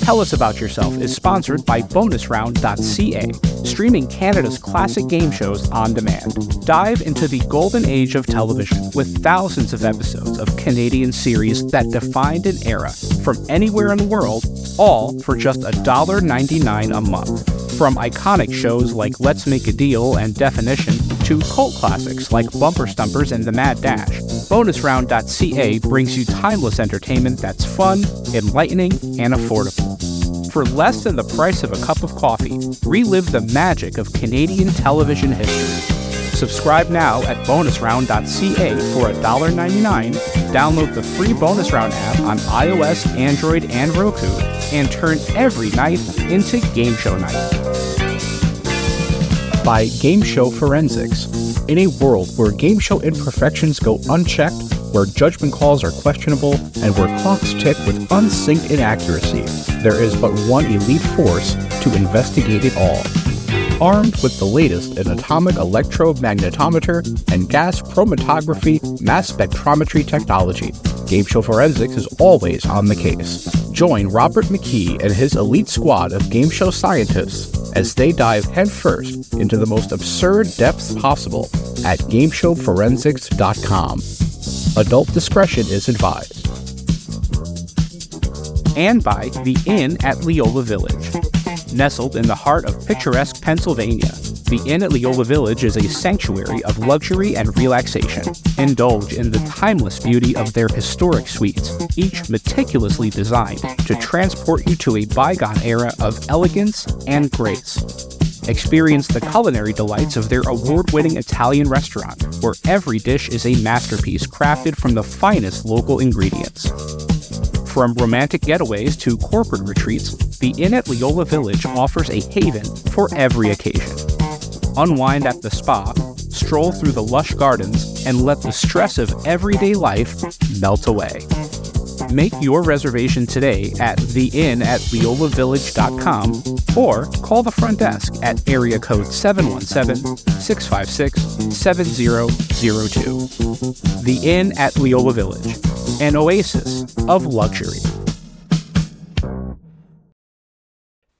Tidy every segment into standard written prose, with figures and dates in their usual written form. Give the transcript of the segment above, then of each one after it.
Tell Us About Yourself is sponsored by bonusround.ca, streaming Canada's classic game shows on demand. Dive into the golden age of television with thousands of episodes of Canadian series that defined an era from anywhere in the world, all for just $1.99 a month. From iconic shows like Let's Make a Deal and Definition to cult classics like Bumper Stumpers and The Mad Dash, bonusround.ca brings you timeless entertainment that's fun, enlightening, and affordable. For less than the price of a cup of coffee, relive the magic of Canadian television history. Subscribe now at bonusround.ca for $1.99, download the free Bonus Round app on iOS, Android, and Roku, and turn every night into Game Show Night. By Game Show Forensics. In a world where game show imperfections go unchecked, where judgment calls are questionable, and where clocks tick with unsynced inaccuracy, there is but one elite force to investigate it all. Armed with the latest in atomic electromagnetometer and gas chromatography mass spectrometry technology, Game Show Forensics is always on the case. Join Robert McKee and his elite squad of game show scientists as they dive headfirst into the most absurd depths possible at GameShowForensics.com. Adult discretion is advised. And by The Inn at Leola Village. Nestled in the heart of picturesque Pennsylvania, the Inn at Leola Village is a sanctuary of luxury and relaxation. Indulge in the timeless beauty of their historic suites, each meticulously designed to transport you to a bygone era of elegance and grace. Experience the culinary delights of their award-winning Italian restaurant, where every dish is a masterpiece crafted from the finest local ingredients. From romantic getaways to corporate retreats, the Inn at Leola Village offers a haven for every occasion. Unwind at the spa, stroll through the lush gardens, and let the stress of everyday life melt away. Make your reservation today at theinnatleolavillage.com or call the front desk at area code 717-656-7002. The Inn at Leola Village, an oasis of luxury.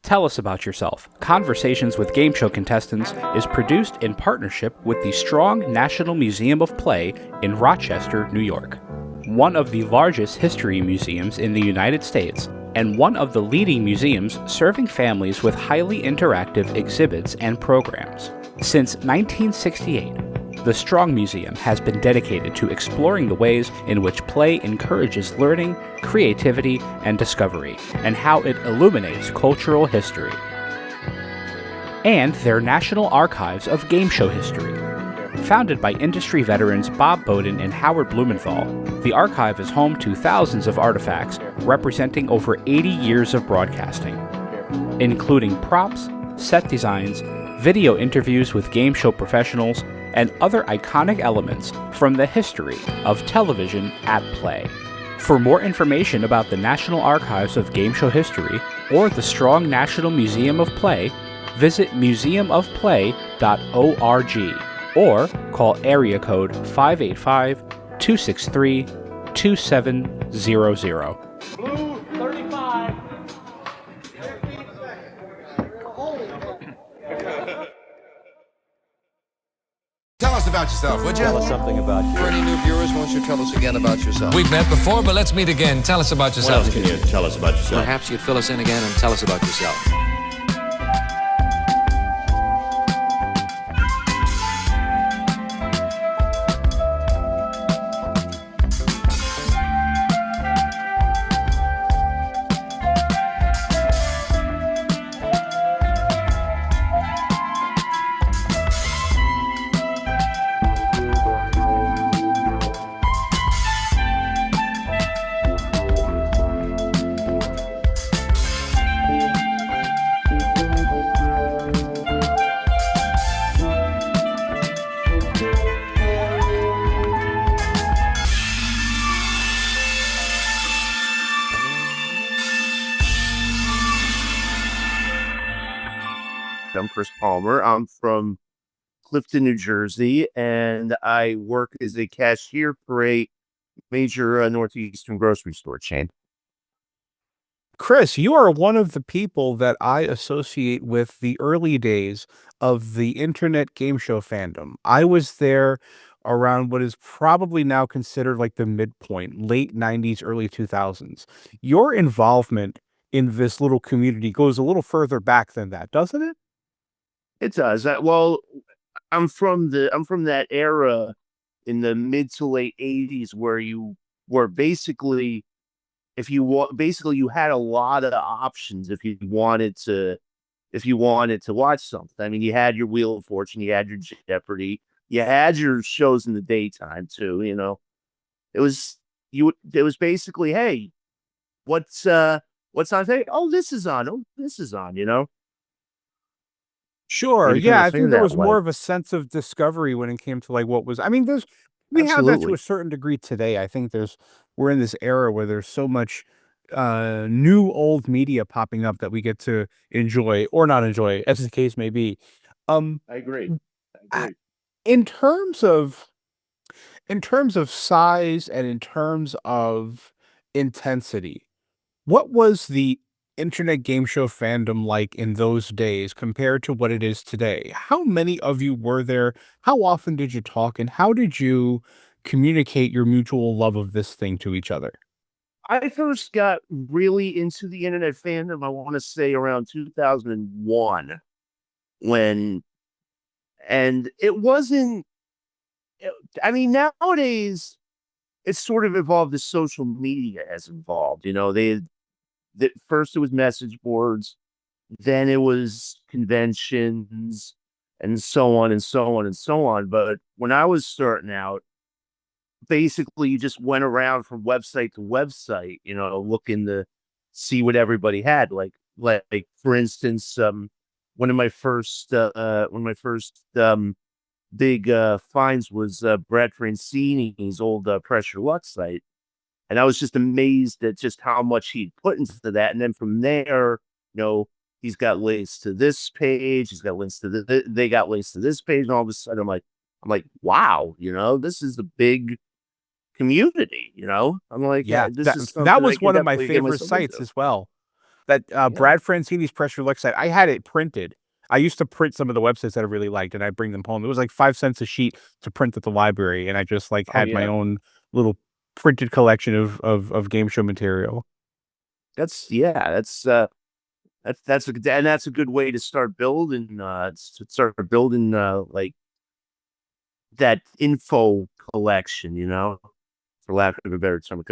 Tell Us About Yourself. Conversations with Game Show Contestants is produced in partnership with the Strong National Museum of Play in Rochester, New York, one of the largest history museums in the United States, and one of the leading museums serving families with highly interactive exhibits and programs. Since 1968, the Strong Museum has been dedicated to exploring the ways in which play encourages learning, creativity, and discovery, and how it illuminates cultural history. And their National Archives of Game Show History. Founded by industry veterans Bob Bowden and Howard Blumenthal, the archive is home to thousands of artifacts representing over 80 years of broadcasting, including props, set designs, video interviews with game show professionals, and other iconic elements from the history of television at play. For more information about the National Archives of Game Show History or the Strong National Museum of Play, visit museumofplay.org or call area code 585-263-2700. Blue 35. Tell us about yourself, would you? Tell us something about you. For any new viewers, why don't you tell us again about yourself? We've met before, but let's meet again. Tell us about What yourself. else can you tell us about yourself? Perhaps you'd fill us in again and tell us about yourself. I'm Chris Palmer. I'm from Clifton, New Jersey, and I work as a cashier for a major northeastern grocery store chain. Chris, you are one of the people that I associate with the early days of the internet game show fandom. I was there around what is probably now considered like the midpoint, late 90s, early 2000s. Your involvement in this little community goes a little further back than that, doesn't it? It does. I'm from that era in the mid to late '80s where you were basically basically you had a lot of options if you wanted to watch something. I mean, you had your Wheel of Fortune, you had your Jeopardy, you had your shows in the daytime too. It was it was basically, hey, what's on today? Oh, this is on. Oh, this is on. Sure. You kind Yeah, of I think think there that was way. more of a sense of discovery when it came to like what was. I mean, there's we have that to a Absolutely. certain degree today. I think we're in this era where there's so much new old media popping up that we get to enjoy or not enjoy, as the case may be. Um I agree. I uh, agree. in terms of size and in terms of intensity, what was the internet game show fandom like in those days compared to what it is today? How many of you were there? How often did you talk? And how did you communicate your mutual love of this thing to each other? I first got really into the internet fandom, I want to say around 2001 when, and it wasn't, I mean, nowadays it's sort of evolved as social media has evolved. That first it was message boards, then it was conventions and so on and so on and so on. But when I was starting out, basically you just went around from website to website, looking to see what everybody had. Like for instance, one of my first big finds was Brad Francini's old Pressure Luck site. And I was just amazed at just how much he'd put into that. And then from there, he's got links to this page, he's got links to they got links to this page, and all of a sudden I'm like, wow, this is a big community. I'm like, Yeah, this that is that something I was can one of my definitely get favorite myself sites into. as well. That Yeah. Brad Francini's Pressure Luck site. I had it printed. I used to print some of the websites that I really liked, and I bring them home. It was like 5 cents a sheet to print at the library, and I just like Oh had my yeah. own little printed collection of game show material. That's a good way to start building like that info collection, for lack of a better term.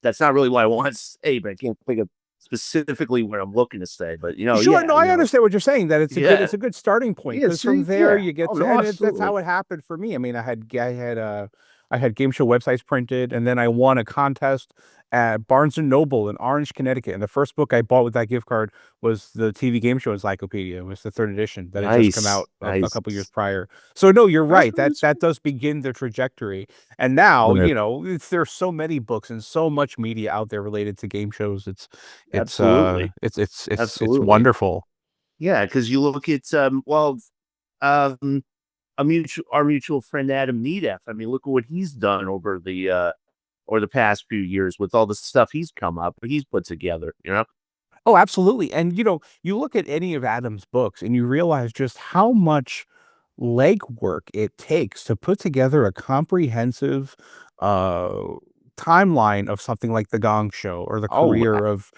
That's not really what I want to say, but I can't think of specifically what I'm looking to say. But Sure, yeah, no, I understand what you're saying, that yeah, it's a good starting point yeah. because from See, there yeah. you get Oh to no, and that's absolutely. how it happened for me. I mean, I had game show websites printed, and then I won a contest at Barnes& and Noble in Orange, Connecticut, and the first book I bought with that gift card was the TV Game Show Encyclopedia. It was the 3rd edition that had just come Nice, out a nice. couple years prior. So, no, you're That's right, that's that does begin the trajectory, and now, right. there's so many books and so much media out there related to game shows. Absolutely, It's absolutely. wonderful. Yeah, because you look at um, our mutual friend Adam Nedeff. I mean, look at what he's done over the past few years with all the stuff he's put together. Oh, absolutely, and, you look at any of Adam's books and you realize just how much legwork it takes to put together a comprehensive, uh, timeline of something like The Gong Show or the Oh, career of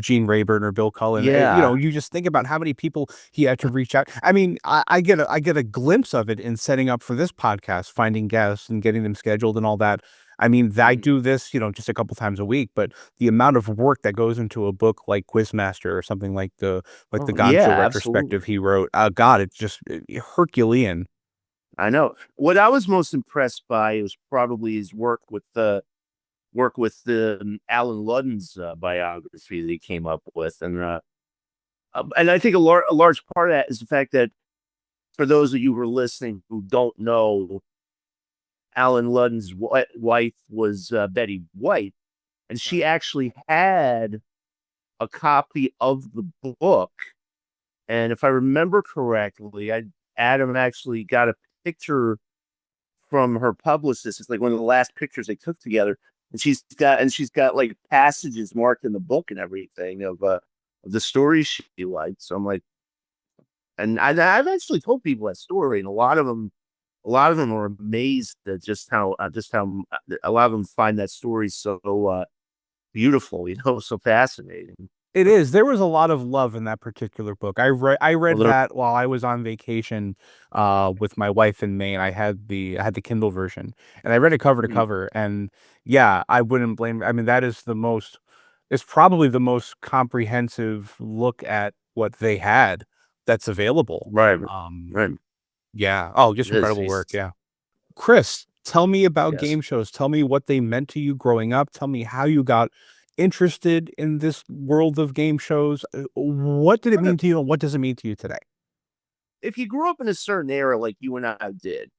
Gene Rayburn or Bill Cullen. yeah. You just think about how many people he had to reach out. I mean, I get a glimpse of it in setting up for this podcast, finding guests and getting them scheduled and all that. I mean, I Mhm. do this, just a couple times a week, but the amount of work that goes into a book like Quizmaster or something like the Oh, Gong Show yeah, retrospective absolutely. he wrote, God, it's just Herculean. I know. What I was most impressed by was probably his work with the Alan Ludden's biography that he came up with, and I think a large part of that is the fact that for those of you who are listening who don't know, Alan Ludden's wife was Betty White, and she actually had a copy of the book. And if I remember correctly, Adam actually got a picture from her publicist. It's like one of the last pictures they took together and she's got like passages marked in the book and everything of the stories she liked. So I'm like, and I've actually told people that story, and a lot of them are amazed at just how a lot of them find that story so beautiful, so fascinating. It is. There was a lot of love in that particular book. I read Well, that while I was on vacation with my wife in Maine. I had the Kindle version, and I read it cover to mm, cover. And yeah, I wouldn't blame. I mean, it's probably the most comprehensive look at what they had that's available. right, Um, right. yeah. Oh, It just is. incredible work. Yeah. Chris, tell me about Yes. game shows. Tell me what they meant to you growing up. Tell me how you got interested in this world of game shows. What did it mean to you, and what does it mean to you today? If you grew up in a certain era like you and I did,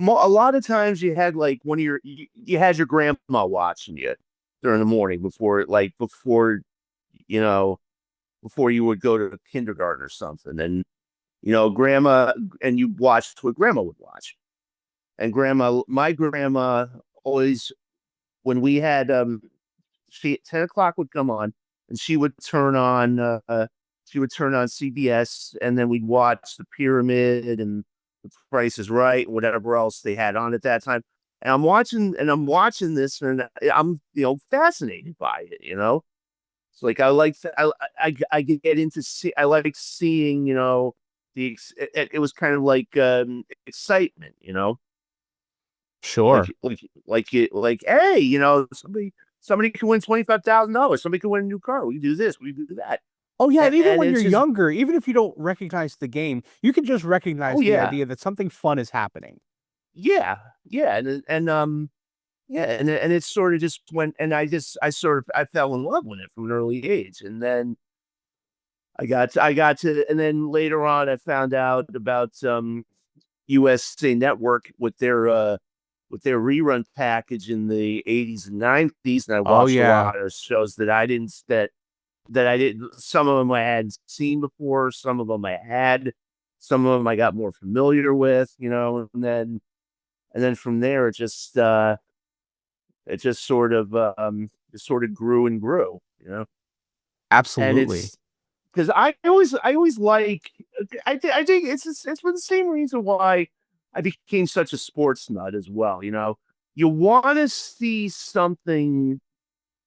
a lot of times you had like one of you had your grandma watching you during the morning you know before you would go to kindergarten or something, and grandma, and you watched what grandma would watch. And my grandma always, when we had 10 o'clock would come on, and she would turn on CBS, and then we'd watch the Pyramid and the Price is Right, whatever else they had on at that time. And I'm watching this, and I'm fascinated by it. It's like I like I get into see I like seeing it was kind of like excitement. Sure. Hey, somebody can win $25,000. Somebody can win a new car. We can do this. We can do that. Oh, yeah, and even And when it's you're just, younger, even if you don't recognize the game, you can just oh recognize the yeah, idea that something fun is happening. yeah, yeah, yeah, and it sort of just went, and I fell in love with it from an early age, and then and then later on I found out about USA Network with their rerun package in the 80s and 90s, and I Oh, watched a yeah. lot of shows that I didn't. Some of them I hadn't seen before. Some of them I had. Some of them I got more familiar with. And then from there it just sort of grew and grew. And Absolutely. it's because I always like I think it's for the same reason why I became such a sports nut as well. You want to see something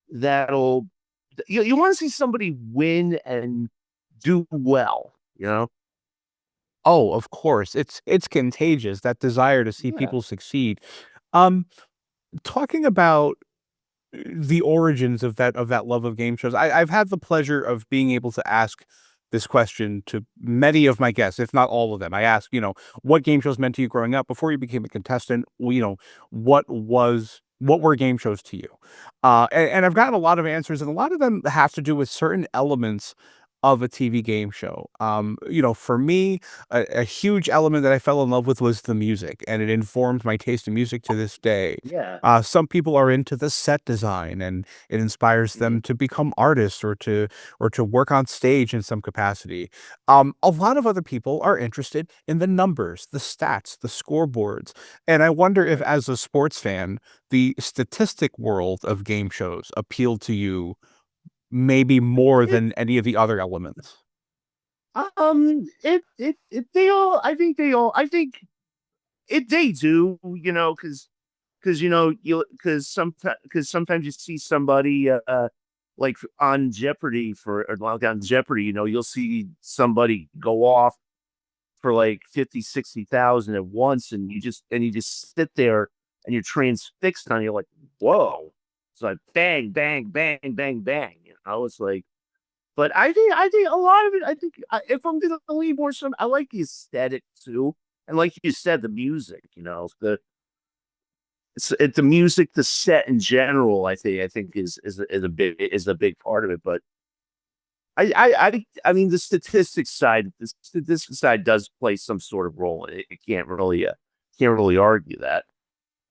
that'll you want to see somebody win and do well. Oh, of course. It's contagious, that desire to see Yeah. people succeed. Um, Talking about the origins of that love of game shows. I've had the pleasure of being able to ask this question to many of my guests, if not all of them. I ask, what game shows meant to you growing up before you became a contestant. What were game shows to you? And I've gotten a lot of answers, and a lot of them have to do with certain elements of a TV game show. For me, a huge element that I fell in love with was the music, and it informed my taste in music to this day. Yeah. Some people are into the set design, and it inspires Mhm. them to become artists or to work on stage in some capacity. A lot of other people are interested in the numbers, the stats, the scoreboards, and I wonder if, Right. as a sports fan, the statistic world of game shows appealed to you maybe more It, than any of the other elements. I think they do, because sometimes you see somebody like on Jeopardy or like on Jeopardy, you'll see somebody go off for like 50, 60,000 at once, and you just sit there and you're transfixed on, you're like, whoa. It's like bang, bang, bang, bang, bang. It's like, but I think a lot of it, if I'm gonna lean more, I like the aesthetic too. And like you said, the music, the music, the set in general, I think is a big part of it. But I mean, the statistics side does play some sort of role. It can't really argue that.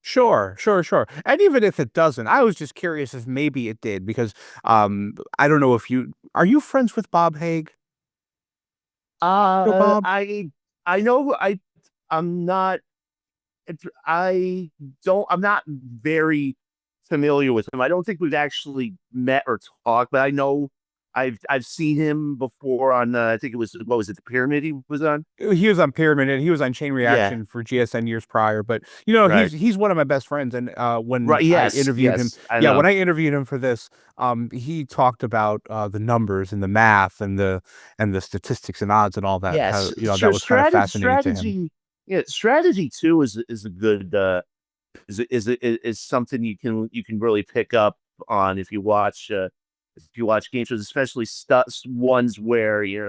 Sure, sure, sure. And even if it doesn't, I was just curious if maybe it did because I don't know if you friends with Bob Haig? Bob? I know I'm not I don't I'm not very familiar with him. I don't think we've actually met or talked, but I know I've seen him before on I think it was what was it, the Pyramid he was on? He was on Pyramid and he was on Chain Yeah. Reaction for GSN years prior. But Right. he's one of my best friends. And when Right. I Yes. interviewed him, Yes. I yeah, know. when I interviewed him for this, he talked about the numbers and the math and the statistics and odds and all that. How, Yes. that was kind of fascinating to him. Strategy. Yeah, strategy too is a good is something you can really pick up on if you watch game shows, especially ones where you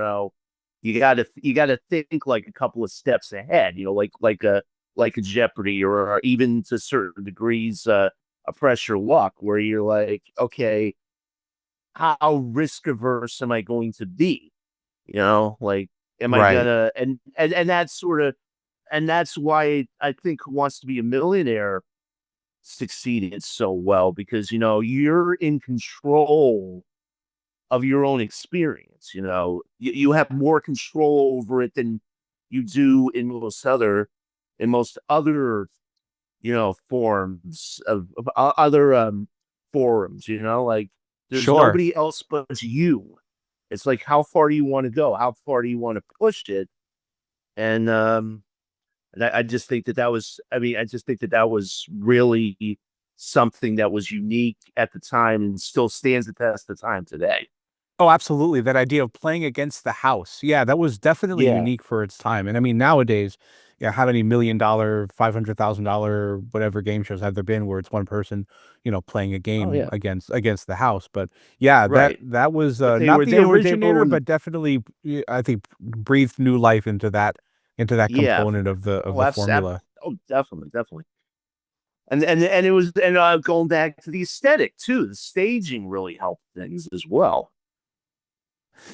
gotta think like a couple of steps ahead. Like a Jeopardy or even to certain degrees a Pressure Luck, where you're like, okay, how risk averse am I going to be? Like, am I Right. gonna and that's sort of and that's why I think Who Wants to Be a Millionaire succeeded so well because you're in control of your own experience. You have more control over it than you do in most other forms of other forums. Like there's Sure. nobody else but you. It's like, how far do you want to go? How far do you want to push it? And I just think that was, I mean, I just think that was really something that was unique at the time and still stands the test of time today. Oh, absolutely. That idea of playing against the house. Yeah, that was definitely Yeah. unique for its time. And I mean, nowadays, yeah, how many $1 million, $500,000, whatever game shows have there been where it's one person, playing a Oh game yeah. against the house? But yeah, Right. that was But not the they were originator, when, but definitely, I think, breathed new life into that yeah. component of Oh, the formula. oh, definitely, definitely. And it was going back to the aesthetic too. The staging really helped things as well.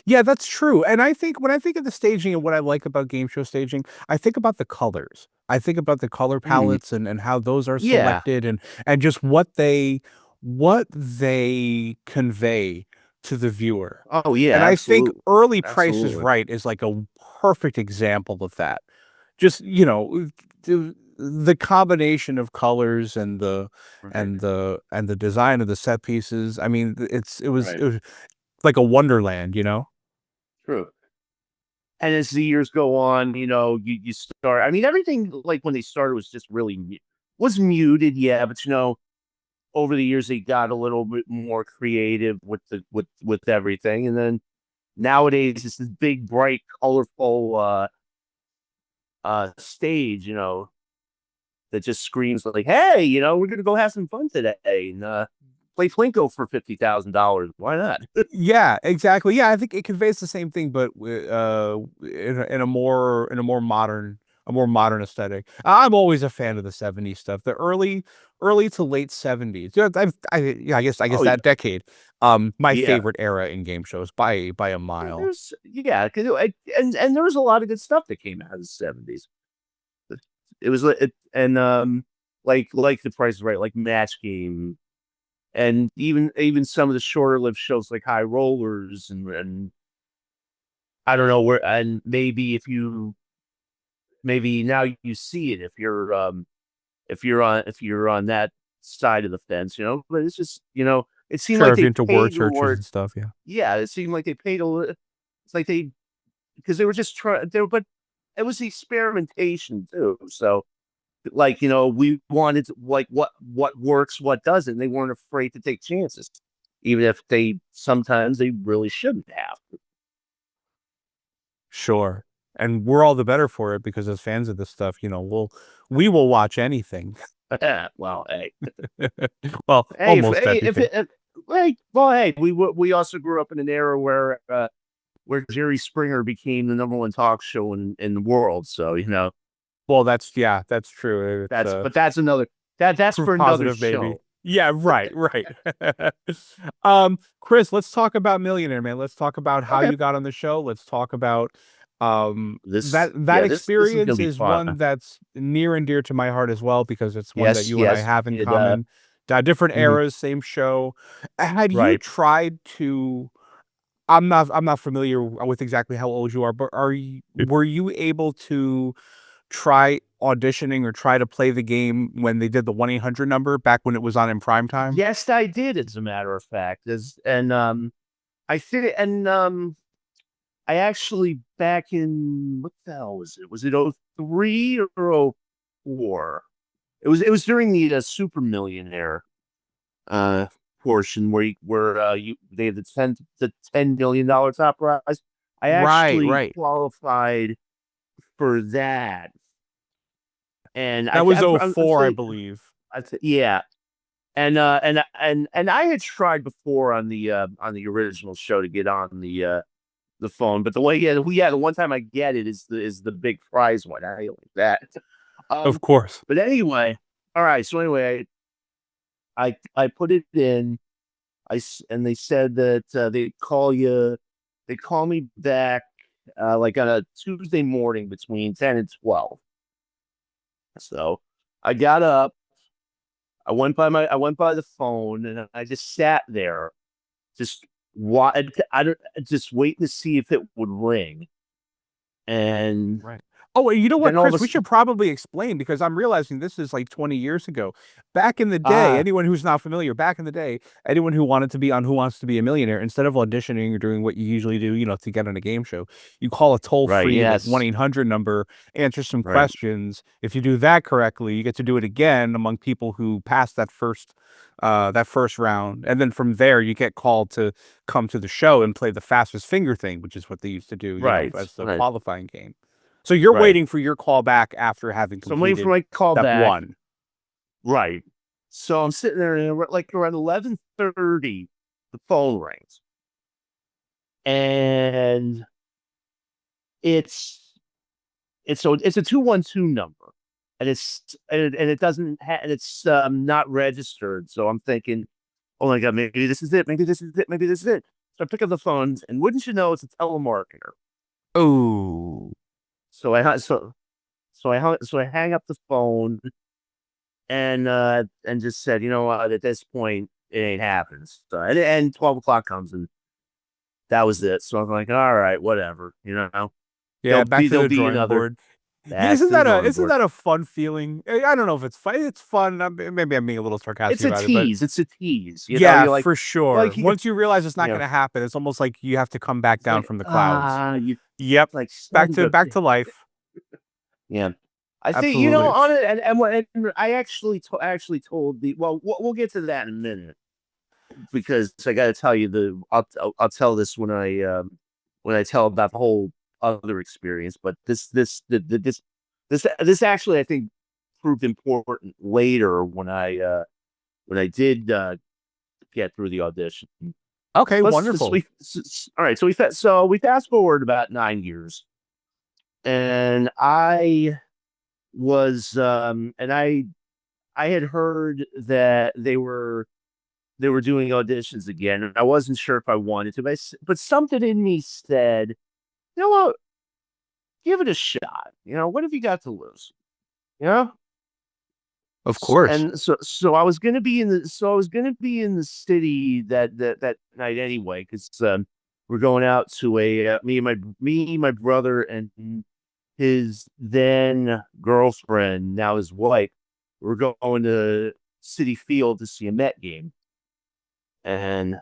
Yeah, that's true. And I think when I think of the staging and what I like about game show staging, I think about the colors. I think about the color Mm, palettes and how those are yeah. selected and just what they convey to the viewer. Oh yeah. And I think Absolutely. Early Price is Absolutely. Right is like a perfect example of that. Just, the combination of colors and Right. the design of the set pieces. I mean, Right. it was like a wonderland, you know? True. And as the years go on, you start. I mean, everything like when they started was just really was muted, yeah. But over the years they got a little bit more creative with with everything, and then nowadays it's this big, bright, colorful stage, that just screams like, "Hey, we're gonna go have some fun today and play Plinko for $50,000. Why not?" Yeah, exactly. Yeah, I think it conveys the same thing, but in a more modern aesthetic. I'm always a fan of the '70s stuff, the early to late '70s. Yeah, I guess Oh yeah, that decade. My yeah. favorite era in game shows by a Yeah, mile. yeah, 'cause and there was a lot of good stuff that came out of the '70s. It was like like The Price is Right, like Match Game, and even some of the shorter lived shows like High Rollers and I don't know where and maybe now you see it if you're on that side of the fence, but it's just, it seemed Sure, like if you're they into word paid searches more. and stuff, yeah. Yeah, it seemed like they paid it's like they because they were just trying they were but it was the experimentation too. So like, we wanted to, like what works, what doesn't. They weren't afraid to take chances, even if they sometimes they really shouldn't have. Sure. And we're all the better for it because as fans of this stuff, we will watch anything. Well, hey, Well, hey, almost everything. hey, we also grew up in an era where Jerry Springer became the number one talk show in the world. So Well, that's true. It's that's another that's proof for another positive, maybe. show. Yeah, right, right. Chris, let's talk about Millionaire, man. Let's talk about how Okay, you got on the show. Let's talk about that this is gonna experience be is fun. one that's near and dear to my heart as well because it's one that Yes, you and I yes, have in it common. Different mhm, eras, same show. Had you right. tried to I'm not familiar with exactly how old you are, but were you able to try auditioning or try to play the game when they did the 1-800 number back when it was on in prime time? Yes, I did, as a matter of fact. I think, and I actually, back in, what the hell was it? Was it 03 or 04? It was during the Super Millionaire portion where they had the $10 million top prize. I actually Right. qualified for that, and That was I'm 04, I saying, believe. yeah. And I had tried before on the original show to get on the phone, but the one time I get it is the big prize one. I like that. Of course. But anyway, all right. So anyway, I put it in. And they said that they'd call you. They call me back like on a Tuesday morning between 10 and 12. So I got up. I went by the phone, and I just sat there, just just waiting to see if it would ring. And Right. Oh, you know what, then all of Chris? a We should probably explain, because I'm realizing this is like 20 years ago. Back in the day, anyone who's not familiar, back in the day, anyone who wanted to be on Who Wants to Be a Millionaire, instead of auditioning or doing what you usually do, to get on a game show, you call a right, toll-free like yes, 1-800 number, answer some right, questions. If you do that correctly, you get to do it again among people who passed that first round, and then from there you get called to come to the show and play the fastest finger thing, which is what they used to do, right, as the right, qualifying game. So you're right. waiting for your call back after having So I'm waiting for completed my call step back. 1. Right. So I'm sitting there, and like around 11:30, the phone rings, and it's it's a 212 number, and it doesn't and it's not registered. So I'm thinking, oh my God, maybe this is it. Maybe this is it. Maybe this is it. So I pick up the phone, and wouldn't you know, it's a telemarketer. Oh. So I hang up the phone, and just said, you know what, at this point it ain't happening. So and 12 o'clock comes, and that was it. So I'm like, all right, whatever, Yeah, back to there'll the be drawing another. board. Yeah, Back to the drawing isn't board. that a fun feeling? I don't know if it's fun. It's fun. Maybe I'm being a little It's sarcastic a about it, but tease. It's a tease. yeah, You're like, for sure. like Once you realize it's not you going know, to happen, it's almost like you have to come back it's down like, from the clouds. you Yep, like back son to of a. back to life. Yeah. I think, Absolutely. on it, and I actually told we'll get to that in a minute, because I got to tell you I'll tell this when I tell about the whole other experience, but this actually, I think, proved important later when I did get through the audition. Okay, Let's just wonderful. all right. So we fast forward about 9 years, and I had heard that they were doing auditions again, and I wasn't sure if I wanted to, but something in me said, you know what, give it a shot. What have you got to lose? You know. Of course. And so I was gonna be in the city that night anyway, because we're going out to me, my brother, and his then girlfriend, now his wife. We're going to City Field to see a Met game, and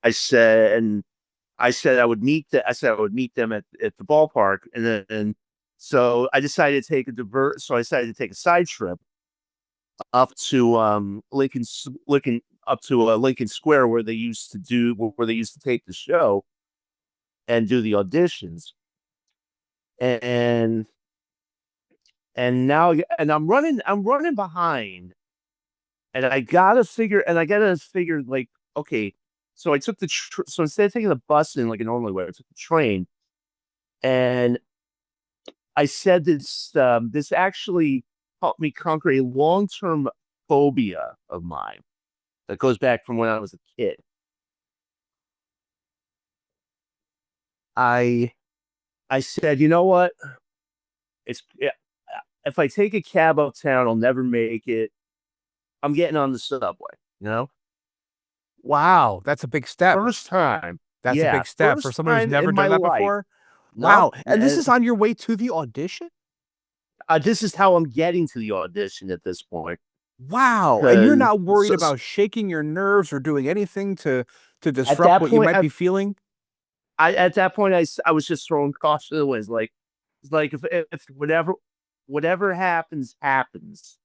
I said I would meet them at the ballpark, and so I decided to take a side trip up to Lincoln Square, where they used to tape the show and do the auditions. And now, I'm running behind, and I gotta figure, like, okay, so I took so instead of taking the bus in like a normal way, I took the train, and I said this actually helped me conquer a long-term phobia of mine that goes back from when I was a kid. I I said, you know what? If I take a cab uptown, I'll never make it. I'm getting on the subway. You know, Wow, that's a big step. first time. That's a Yeah, big step for first someone who's time never in my done that life. before. No, Wow, and this is on your way to the audition? This is how I'm getting to the audition at this point. Wow. And you're 'Cause- not worried so- about shaking your nerves or doing anything to At disrupt that what you point, might be feeling? at that point, I was just throwing caution to the wind. Like if whatever happens, happens.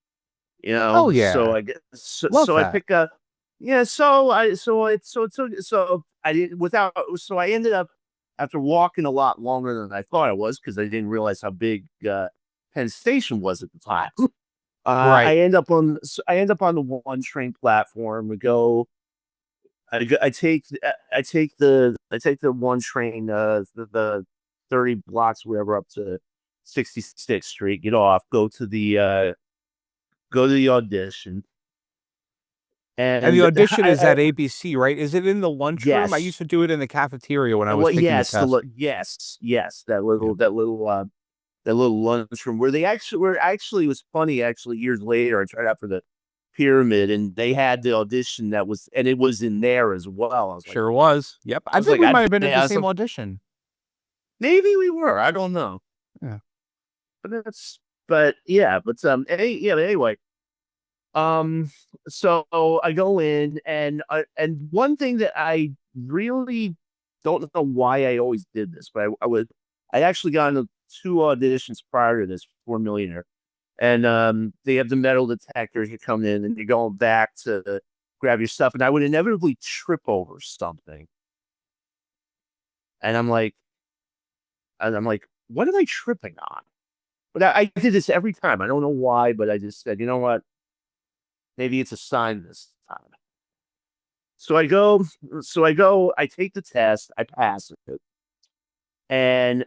You know. Oh, yeah. So I guess Love I that. pick a. Yeah. So I did without. So I ended up after walking a lot longer than I thought I was because I didn't realize how big Penn Station was at the time. Right. I end up on the one train platform. We go. I take the one train the 30 blocks wherever up to 66th Street. Get off. Go to the audition. And the audition is at ABC, right? Is it in the lunchroom? I Yes. used to do it in the cafeteria when I was Well, taking yes, the test. yes, that little lunchroom where it was funny actually years later. I tried out for the Pyramid and they had the audition and it was in there as well. I was like, Sure was. Yep. I was think like, we might have been at yeah, the same audition. maybe we were. I don't know. Yeah. But anyway. So I go in and one thing that I really don't know why I always did this, but I actually got into 2 auditions prior to this for Millionaire. And they have the metal detectors. You come in and you're going back to grab your stuff, and I would inevitably trip over something. And I'm like, what am I tripping on? But I did this every time. I don't know why, but I just said, you know what? Maybe it's a sign this time. So I go, I take the test, I pass it. And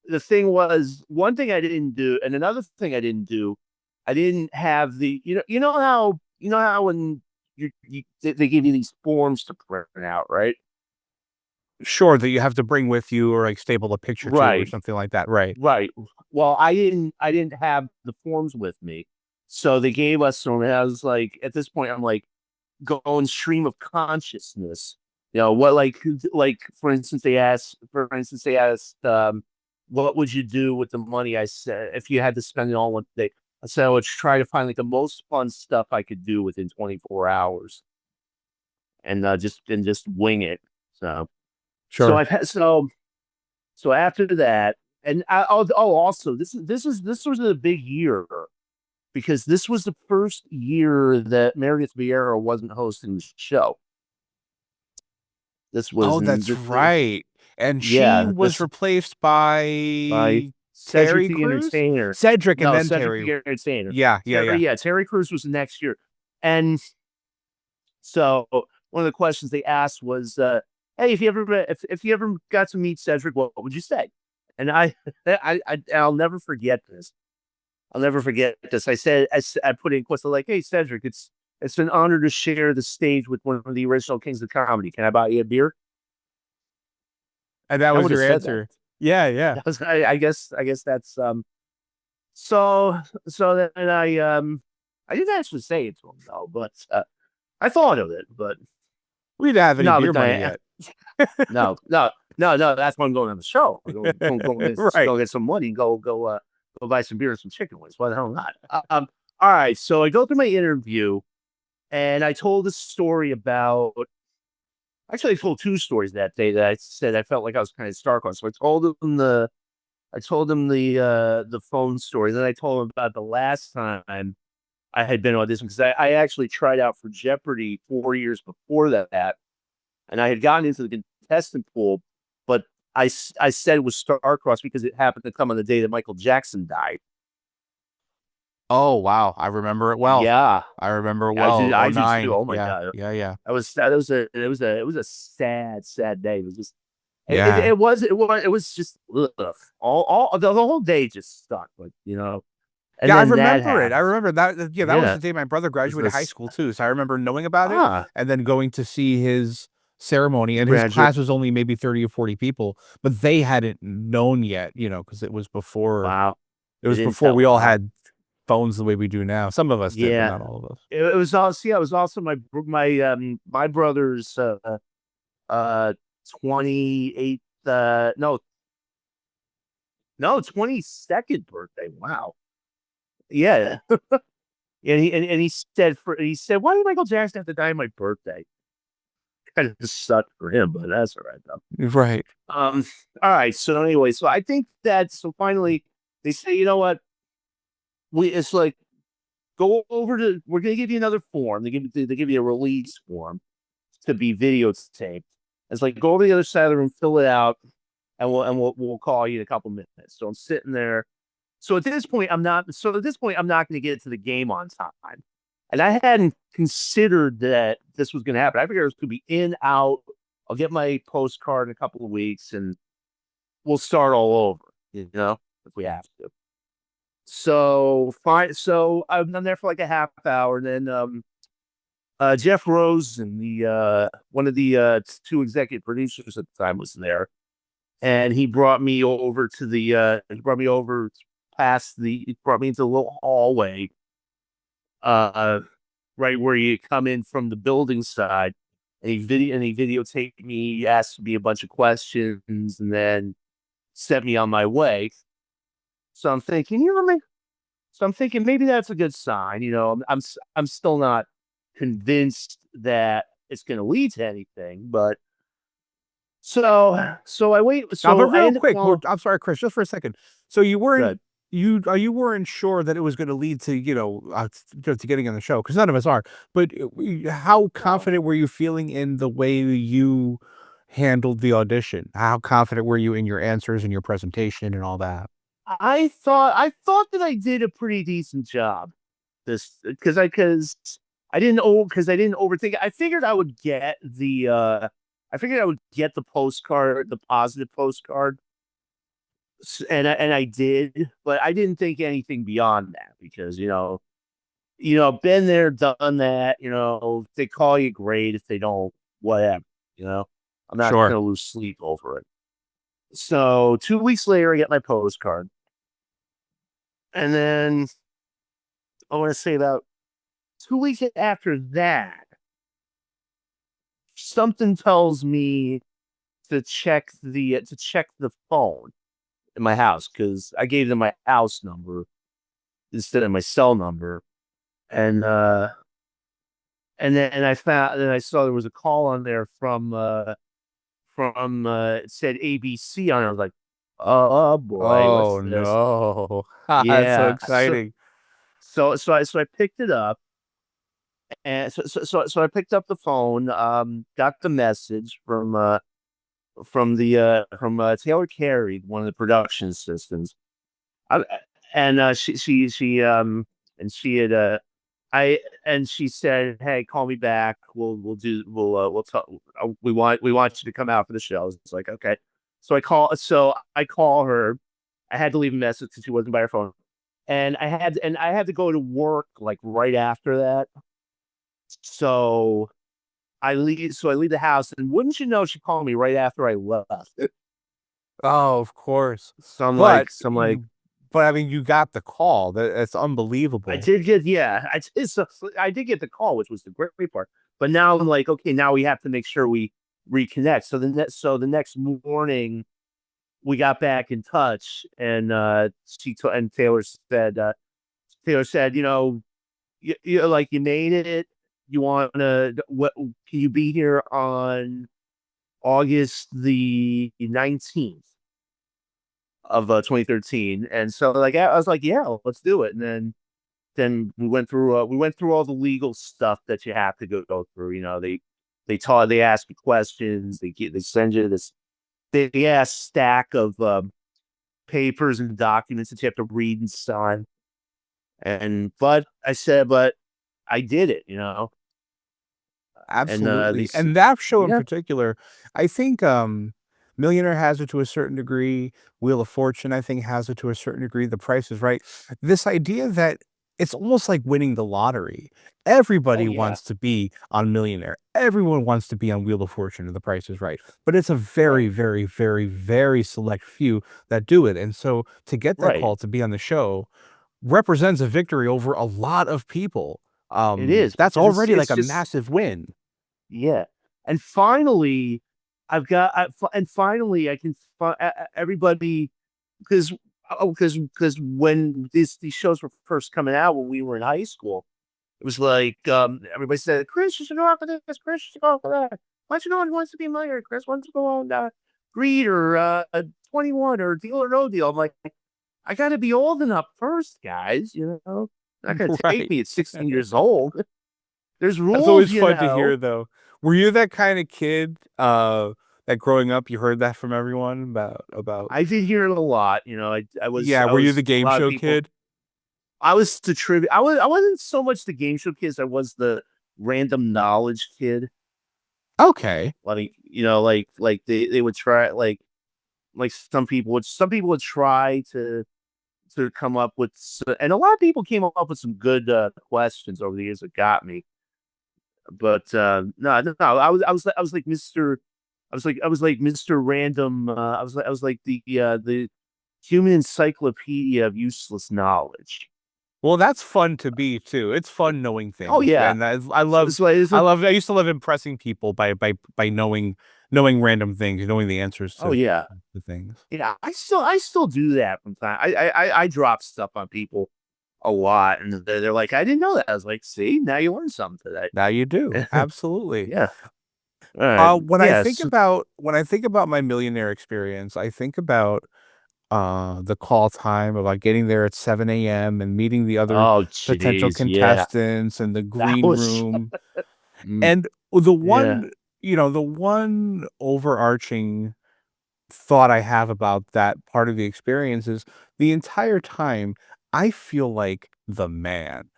the thing was, one thing I didn't do, and another thing I didn't do, I didn't have you know how when they give you these forms to print out, right? Sure, that you have to bring with you or like staple a picture to or Right. something like that. Right. Right. Well, I didn't have the forms with me. So they gave us some, and I was like, at this point, I'm like going stream of consciousness. You know, for instance, they asked, what would you do with the money? I said, if you had to spend it all one day, I said, I would try to find like the most fun stuff I could do within 24 hours and just wing it. So, Sure. so after that, and also this was a big year because this was the first year that Meredith Vieira wasn't hosting the show. This was That's right. And she yeah, was replaced by Cedric Terry the Crews? Entertainer. Cedric and No, then Cedric Terry. the Entertainer. Yeah. Terry Crews was the next year, and so one of the questions they asked was, "Hey, if you ever got to meet Cedric, what would you say?" And I'll never forget this. I said, I put in question like, "Hey, Cedric, it's an honor to share the stage with one of the original kings of comedy. Can I buy you a beer?" And that I was would've your said answer. Yeah. That was, I guess that's so then I didn't actually say it to him though, but I thought of it, but We didn't have any no, beer but money yet. no, that's why I'm going on the show. Right. Go get some money, go buy some beer and some chicken wings. Why the hell not? All right, so I go through my interview, and I told this story about. Actually, I told 2 stories that day that I said I felt like I was kind of stark on. So I told him the phone story. Then I told him about the last time I had been auditioning because I actually tried out for Jeopardy 4 years before that, and I had gotten into the contestant pool, but I said it was star-crossed because it happened to come on the day that Michael Jackson died. Oh, wow. I remember it well. Yeah, I remember it I well. did too. 09. Oh my Yeah. God, Yeah. it was a sad day. It was just Yeah. it was just ugh. All the whole day just sucked. But and Yeah, I then that remember it. I happened. remember that. Yeah, that was Yeah, the day my brother graduated high this school too. So I remember knowing about it ah and then going to see his ceremony. And his graduate. class was only maybe 30 or 40 people, but they hadn't known yet, because it was before Wow, it they was didn't before tell. we all Wow, had phones the way we do now. Some of us did, but yeah. not all of us. It was also my brother's 28th no 22nd birthday. Wow. Yeah. And he said, why did Michael Jackson have to die on my birthday? Kind of sucked for him, but that's all right though. Right. All right. So anyway, so I think that so finally they say, you know what? It's like go over to we're gonna give you another form. They give you a release form to be videotaped. It's like go over to the other side of the room, fill it out, and we'll call you in a couple minutes. So I'm sitting there. So at this point, I'm not. So at this point, I'm not going to get to the game on time, and I hadn't considered that this was going to happen. I figured it was going to be in out. I'll get my postcard in a couple of weeks, and we'll start all over. If we have to. So fine. So I'm there for like a half hour, and then Jeff Rosen, the one of the two executive producers at the time, was there, and he brought me over to the he brought me over past he brought me into the little hallway, uh, right where you come in from the building side, and he videotaped me, he asked me a bunch of questions, and then sent me on my way. So I'm thinking, so I'm thinking maybe that's a good sign. I'm still not convinced that it's going to lead to anything, but so I wait. Now, So but I real end up quick, calling. I'm sorry, Chris, just for a second. So you weren't Good. you weren't sure that it was going to lead to to getting on the show, because none of us are. But how confident were you feeling in the way you handled the audition? How confident were you in your answers and your presentation and all that? I thought that I did a pretty decent job. This because I didn't overthink it. I figured I would get the postcard, the positive postcard, and I did, but I didn't think anything beyond that because been there, done that. If they call you, great. If they don't, whatever. I'm not Sure. gonna lose sleep over it. So 2 weeks later, I get my postcard, and then I want to say about 2 weeks after that, something tells me to check the phone in my house because I gave them my house number instead of my cell number, and then I saw there was a call on there from it said ABC on it. I was like, oh boy, what's Oh this? no. That's so Yeah. So exciting. so I picked it up. And so I picked up the phone, got the message from Taylor Carey, one of the production assistants. I, and she had I and she said, "Hey, call me back. We'll talk. We want you to come out for the show." It's like, okay. So I call her. I had to leave a message because she wasn't by her phone, and I had to go to work like right after that. So I leave the house, and wouldn't you know, she called me right after I left. Oh, of course. So I'm like, But so I'm like, you but I mean, you got the call. That's I unbelievable. did get, yeah, I did get the call, which was the great part. But now I'm like, okay, now we have to make sure we reconnect. So the next morning we got back in touch, and Taylor said, you made it. You want to what? Can you be here on August the 19th of 2013? And so like I was like, yeah, let's do it. And then we went through all the legal stuff that you have to go through. They ask you questions. They send you this big ass stack of papers and documents that you have to read and sign. But I did it. And Absolutely. And that show in yeah, particular, I think, Millionaire has it to a certain degree. Wheel of Fortune, I think, has it to a certain degree. The Price is Right. This idea that it's almost like winning the lottery. oh Everybody yeah, wants to be on Millionaire. Everyone wants to be on Wheel of Fortune or The Price is Right. But it's a very, right, very, very, very select few that do it. And so to get that right. call to be on the show represents a victory over a lot of people. It is That's because it's already like it's a just massive win. yeah. And finally, and finally I can everybody because because when these shows were first coming out when we were in high school, it was like everybody said, "Chris, you should go out for this. Chris, you should go out for that. Why don't you go on Who Wants to Be a Millionaire? Chris, why don't you go on Greed or 21 or Deal or No Deal?" I'm like, I got to be old enough first, guys. Not gonna take me at 16 years old. There's rules. That's always fun to hear, though. Were you that kind of kid that growing up you heard that from everyone about? I did hear it a lot. I was. Yeah, I were you was the game show kid? I was the trivia. I wasn't so much the game show kid as I was the random knowledge kid. Okay. Like they would try like some people would try to come up with, and a lot of people came up with some good questions over the years that got me. But no, I was like Mr. I was like Mr. Random. I was like the human encyclopedia of useless knowledge. Well, that's fun to be too. It's fun knowing things. Oh yeah, and I used to love impressing people by knowing random things, knowing the answers to to things. Yeah, I still do that from time. I drop stuff on people a lot, and they're like, "I didn't know that." I was like, "See, now you learned something today." Now you do. Absolutely. Yeah. All right. When I think about my Millionaire experience, I think about the call time, about getting there at 7 a.m. and meeting the other potential contestants and the green room. And the one, the one overarching thought I have about that part of the experience is the entire time I feel like the man.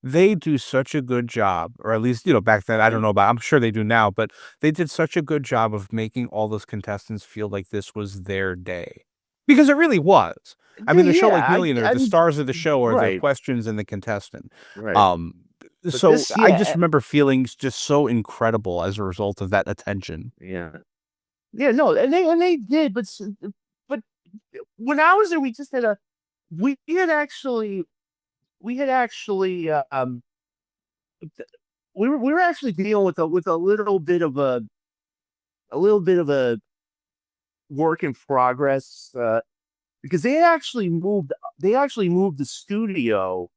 They do such a good job, or at least, back then, I don't know about, I'm sure they do now, but they did such a good job of making all those contestants feel like this was their day. Because it really was. I mean, the show like Millionaire, the stars of the show are the questions and the contestant. Right. So I just remember feeling just so incredible as a result of that attention. Yeah. Yeah, no, and they did, but when I was there, we had actually we were actually dealing with a little bit of a work in progress, because they actually moved the studio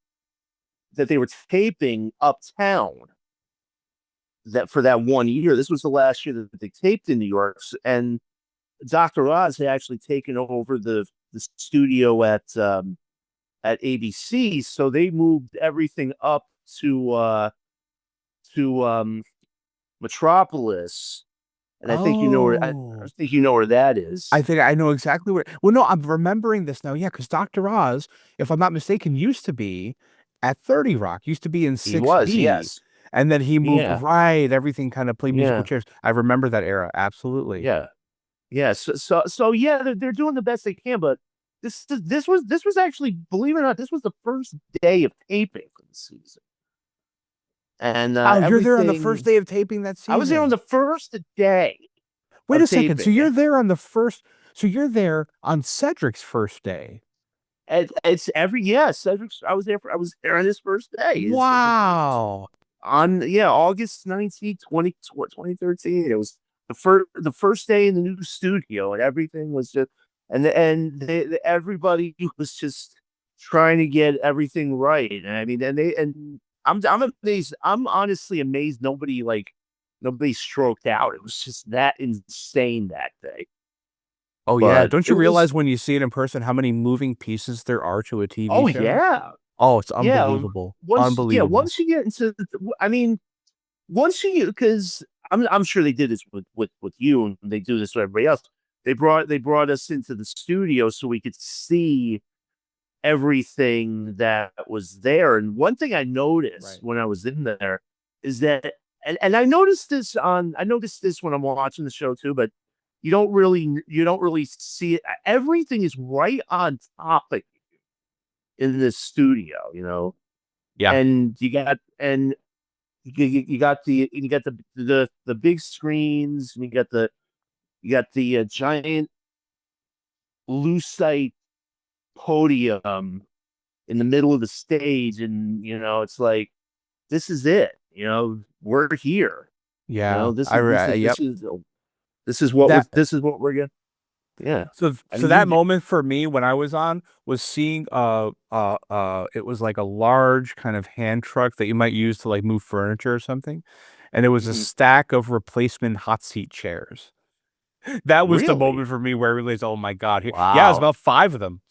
that they were taping uptown for that 1 year. This was the last year that they taped in New York, and Dr. Oz had actually taken over the studio at ABC, so they moved everything up to Metropolis. And I think I think you know where that is. I think I know exactly where. Well, no, I'm remembering this now. Yeah, because Dr. Oz, if I'm not mistaken, used to be at 30 Rock. Used to be in 6B. He was, yes. And then he moved right. Everything kind of played musical chairs. I remember that era. Absolutely. Yeah. Yeah. So yeah, they're doing the best they can, but this was actually, believe it or not, this was the first day of taping for the season. And you're there on the first day of taping that season. I was there on the first day. Wait a second. So you're there on the first. So you're there on Cedric's first day. It's Cedric's. I was there on his first day. Wow. August 19th, 2013. It was the first day in the new studio, and everything was just everybody was just trying to get everything right. And I mean, I'm amazed. I'm honestly amazed nobody stroked out. It was just that insane that day. Oh yeah, don't you realize when you see it in person how many moving pieces there are to a TV show? Oh yeah. Oh, it's unbelievable. Unbelievable. Yeah, once you get into, because I'm sure they did this with you, and they do this with everybody else. They brought us into the studio so we could see everything that was there. And one thing I noticed when I was in there is that, and I noticed this when I'm watching the show too, but you don't really see it. Everything is right on top of you in this studio, Yeah. And you got the big screens, and you got the giant lucite podium in the middle of the stage, and it's like, this is it. We're here. Yeah. This is what we're getting. Yeah. So I so mean, that moment for me when I was on was seeing it was like a large kind of hand truck that you might use to like move furniture or something, and it was a Mhm. stack of replacement hot seat chairs. That was the Really? moment for me where I realized, oh my God, yeah, it was Wow. about 5 of them.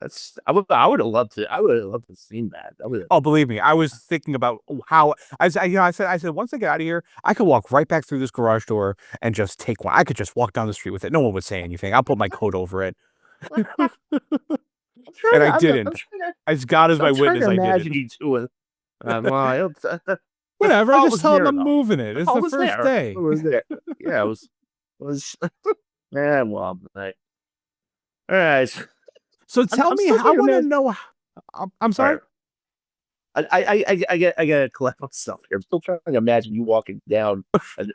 That's I would have loved to have seen that. That would Oh, believe me, I was thinking about how I said once I get out of here, I could walk right back through this garage door and just take one. I could just walk down the street with it. No one would say anything. I'll put my coat over it. I'm trying And to I I'm I'm didn't. trying to As God is my I'm trying to witness, I imagine didn't. you doing. Well, I hope the Whatever, I call just was tell them there I'm though. moving it. The It's call the was first there. It day. was there. Yeah, it was yeah, well, like, all right. So I'm tell I'm me, still I trying to wanna imagine. know I'm All sorry? right. I gotta collect myself here. I'm still trying to imagine you walking down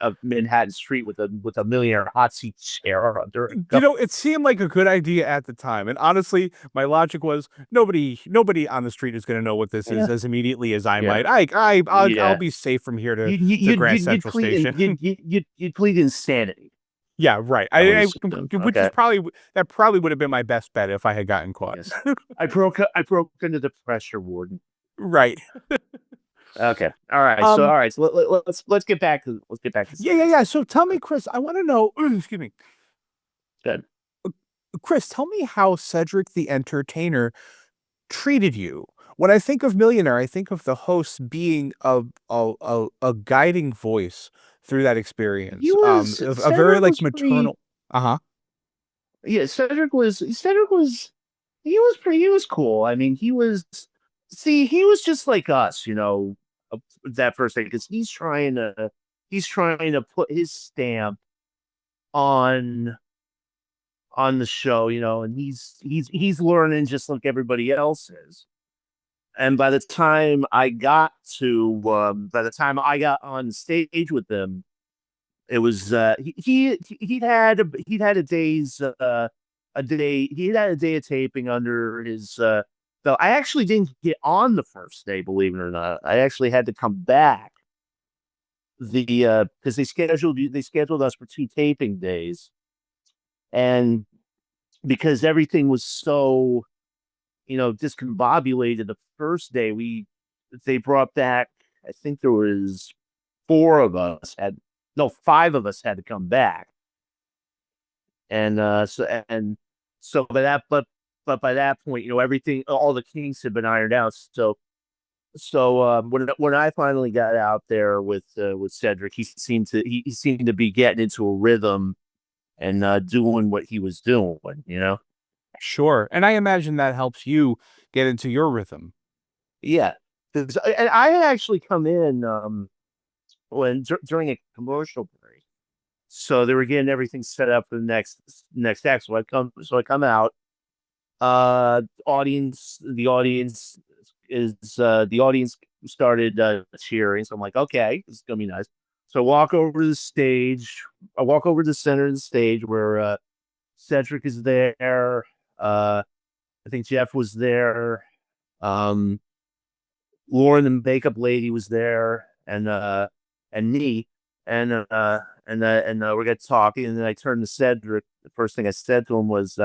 a Manhattan street with a millionaire hot seat chair under a You cup. know, it seemed like a good idea at the time, and honestly, my logic was nobody on the street is gonna know what this is Yeah, as immediately as I yeah, might. I'll yeah. be safe from here to You'd Grand you'd Central plead in Station. you'd plead insanity. Yeah, right. I would I assume. which is Okay. probably that probably would have been my best bet if I had gotten caught. Yes. I broke into the pressure warden. Right. Okay. All right. So Um, all right. So let's get back to yeah, yeah, Cedric. yeah. So tell me, Chris, I wanna know excuse me. Good. Chris, tell me how Cedric the Entertainer treated you. When I think of Millionaire, I think of the host being a guiding voice through that He experience. was A very Cedric like was pretty. maternal. Uh-huh. Yeah, Cedric was he was cool. I mean, he was just like us, that first day because he's trying to put his stamp on the show, and he's learning just like everybody else is. And by the time I got on stage with them, it was he'd had a day of taping under his belt. I actually didn't get on the first day, believe it or not. I actually had to come back because they scheduled us for 2 taping days, and because everything was so discombobulated the first day, they brought back, I think there was 5 of us had to come back. And so by that point, everything, all the kinks had been ironed out. So when I finally got out there with Cedric, he seemed to be getting into a rhythm and doing what he was doing. Sure. And I imagine that helps you get into your rhythm. Yeah. And I had actually come in during a commercial break, so they were getting everything set up for the next act. So I come out. The audience started cheering. So I'm like, okay, this is gonna be nice. So I walk over to the center of the stage where Cedric is there. I think Jeff was there. Um, Lauren, the makeup lady, was there, and me, and we got talking, and then I turned to Cedric. The first thing I said to him was,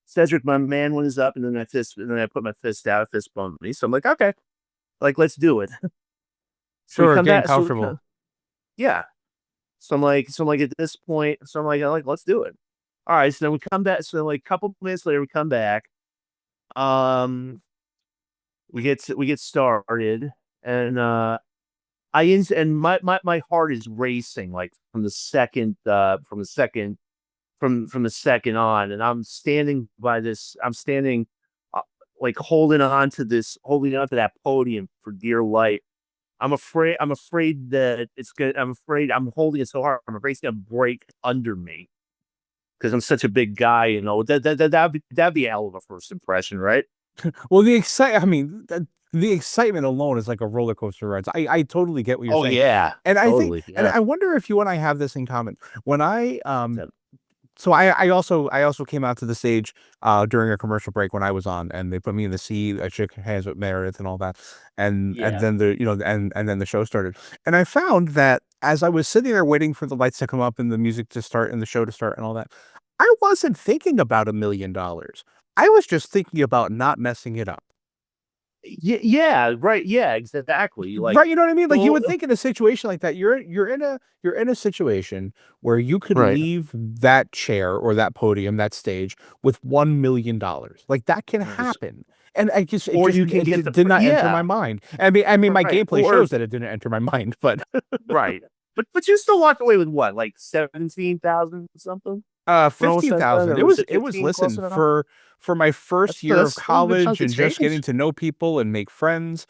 "Cedric, my man, one is up," and then I put my fist out, fist bumped me. So I'm like, okay, like let's do it. So we Sure, come getting back. comfortable. Yeah. So I'm like at this point, so I'm like, let's do it. All right. So then we come back. So like a couple minutes later, we come back. Um, we get started, and my heart is racing like from the second on, and I'm standing uh, like holding on to that podium for dear life. I'm afraid that I'm holding it so hard, I'm afraid it's gonna break under me because I'm such a big guy. That'd be a hell of a first impression, right? Well, I mean, the excitement alone is like a roller coaster ride. So I totally get what you're Oh saying. yeah, And I think totally. and Yeah. I wonder if you and I have this in common. When I Yeah. so I also came out to the stage during a commercial break when I was on, and they put me in the seat. I shook hands with Meredith and all that, and Yeah. then and then the show started. And I found that as I was sitting there waiting for the lights to come up and the music to start and the show to start and all that, I wasn't thinking about $1 million. I was just thinking about not messing it up. Yeah, right. Yeah, exactly. Like, Right, you know what I mean? Like, you well, would think in a situation like that, you're in a situation where you could right. leave that chair or that podium, that stage with $1 million. Like, that can Nice. happen. And I just Or you can get the did not enter my yeah, mind. I mean, my right. gameplay shows that it didn't enter my mind, but Right. But you still walked away with what, like 17,000 something? When all was said and done, 50,000. or was it It was 15 close listen, enough? for my first year of That's still a good college chunk of and just getting change. to know people and make friends,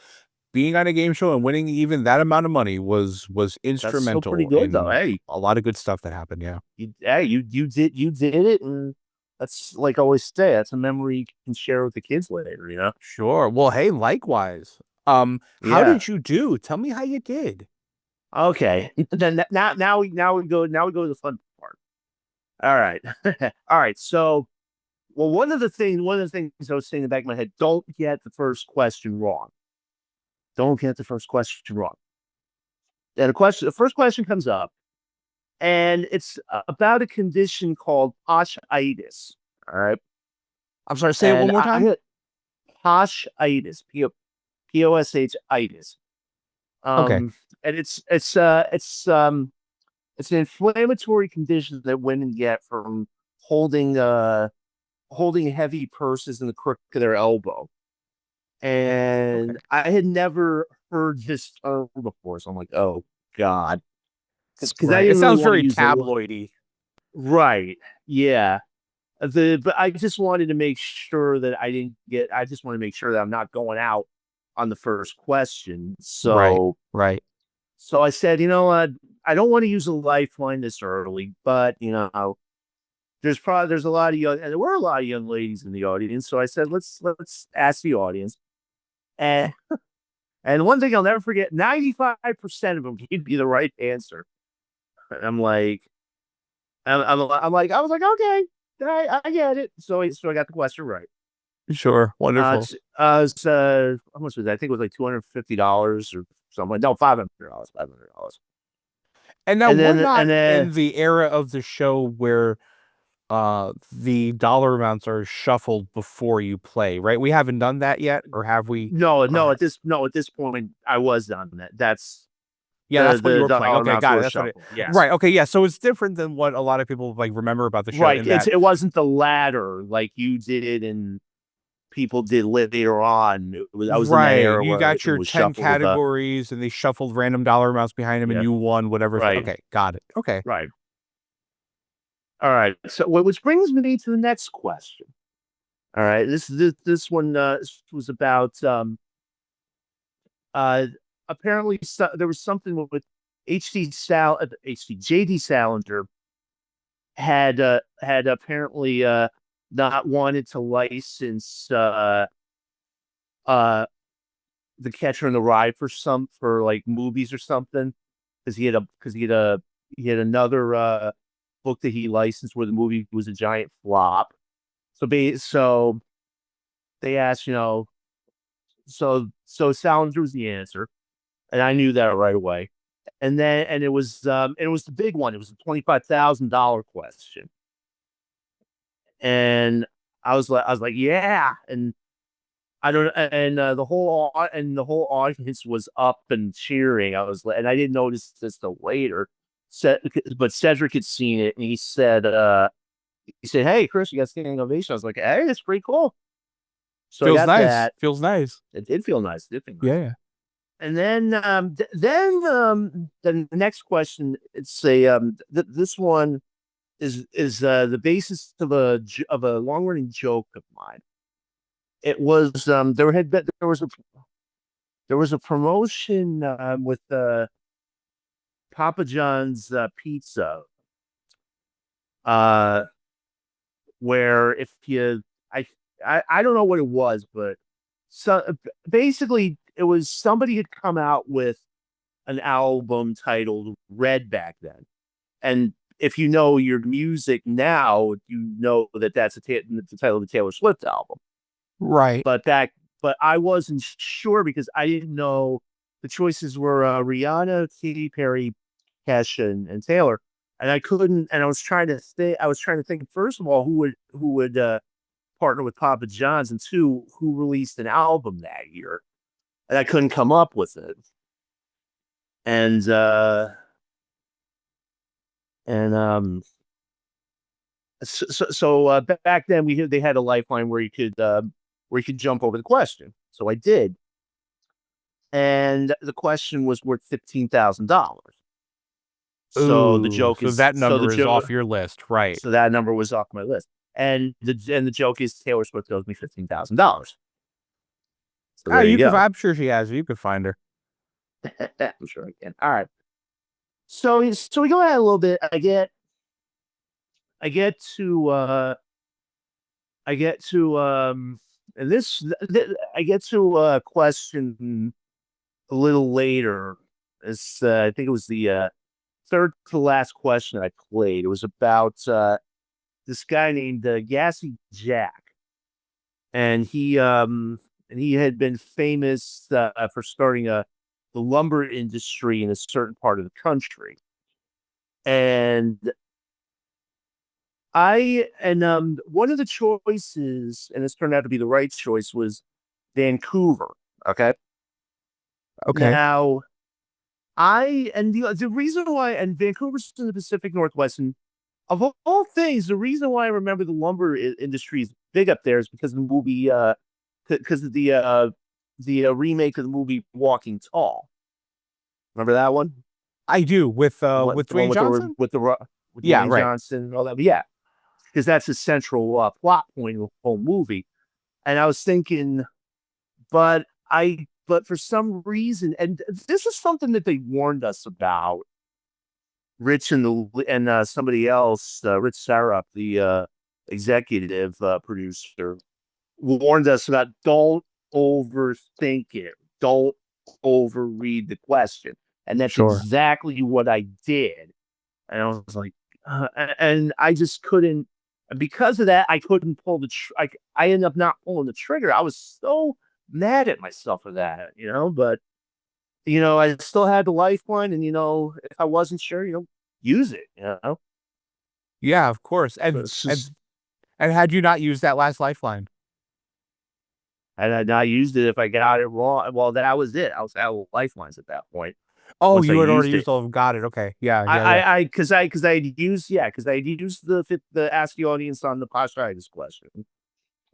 being on a game show and winning even that amount of money was That's still pretty instrumental good though. in Hey, a lot of good stuff that happened, yeah. you did it, and that's like I always say, that's a memory you can share with the kids later, you know? Sure. Well, hey, likewise. How Yeah. did you do? Tell me how you did. Okay. Then now we go to the fun part. All right. All right. So, well, one of the things I was saying in the back of my head, don't get the first question wrong. Don't get the first question wrong. And the first question comes up, and it's about a condition called poshitis. All right. I'm sorry, say it one And more time. poshitis, Posh itis. Okay. And it's an inflammatory condition that women get from holding holding heavy purses in the crook of their elbow. Okay. And I had never heard this term before, so I'm like, oh God, because I Right. It didn't really sounds want to very use tabloidy. right, yeah. But I just wanted to make sure that I didn't get. I just want to make sure that I'm not going out on the first question. Right. Right. So I said, you know what? I don't want to use a lifeline this early, but you know, there's a lot of young, and there were a lot of young ladies in the audience. So I said, let's ask the audience. And and one thing I'll never forget, 95% of them gave me the right answer. And I'm like, I was like, okay, I get it. So I got the question right. Sure. Wonderful. How much was that? I think it was like $250 or something. No, $500. $500. And now And we're then not and then in the era of the show where the dollar amounts are shuffled before you play, right? We haven't done that yet, or have we? no, Or at this point I was on that. That's yeah, that's what you were the playing. dollar Okay, amounts got it. were That's what it. shuffled. Yes. Right. Okay. Yeah. So it's different than what a lot of people like remember about the show. Right. In that, It wasn't the ladder like you did and people did later on. I was in that right, era you where got everything your was 10 shuffled with categories, and they shuffled random dollar amounts behind them, and yeah. you won whatever. Right. Okay, got it. Okay. Right. All right. So which brings me to the next question. All right. This one was about uh apparently there was something with JD Salinger had apparently not wanted to license uh the Catcher in the Rye for like movies or something because he had another book that he licensed where the movie was a giant flop. So they asked, you know, so Salinger was the answer, and I knew that right away. And it was the big one. It was the $25,000 question, and I was like, yeah, and I don't, and the whole audience was up and cheering. I was like, and I didn't notice this till later. But Cedric had seen it, and he said, "Hey, Chris, you got standing ovation." I was like, "Hey, that's pretty cool." So I Feels got nice. that. Feels nice. It did feel nice. It did feel nice. Yeah. And then, the next question. It's this one is the basis of a long running joke of mine. It was there was a promotion with Papa John's pizza uh where if you I don't know what it was, but basically it was somebody had come out with an album titled Red back then. And if you know your music now, you know that that's the title of the Taylor Swift album. Right. But I wasn't sure because I didn't know the choices were Rihanna, Katy Perry, Kesha, and Taylor. and I couldn't. And I was trying to think. First of all, who would partner with Papa John's, and two, who released an album that year, and I couldn't come up with it. And back then they had a lifeline where you could jump over the question. So I did, and the question was worth $15,000. So the joke is that number is off your list, right? So that number was off my list, and the joke is Taylor Swift owes me $15,000. So there you go. I'm sure she has. You could find her. I'm sure I can. All right. So we go ahead a little bit. I get to and I get to a question a little later. It's I think it was the third to last question I played. It was about this guy named Gassy Jack, and he had been famous for starting the lumber industry in a certain part of the country. And one of the choices, and it's turned out to be the right choice, was Vancouver. Okay. Now, the reason why, and Vancouver's in the Pacific Northwest, and of all things, the reason why I remember the lumber industry is big up there is because of the movie, because of the remake of the movie Walking Tall. Remember that one? I do, with Dwayne Johnson? With Dwayne Johnson and all that. But yeah, because that's a central plot point of the whole movie. And I was thinking, but for some reason, and this is something that they warned us about, Rich and somebody else, Rich Sarup, the executive producer, warned us about: don't overthink it, don't overread the question. And that's exactly what I did. And I was like, and I just couldn't, because of that, I couldn't pull I ended up not pulling the trigger. I was so mad at myself for that, but I still had the lifeline, and if I wasn't sure, use it, Yeah, of course. And had you not used that last lifeline? Had I not used it, if I got it wrong, well, that was it. I was out of lifelines at that point. Oh, you had already used all of them. Got it. Okay. Yeah. Because I had used the ask the audience on the posturitis question.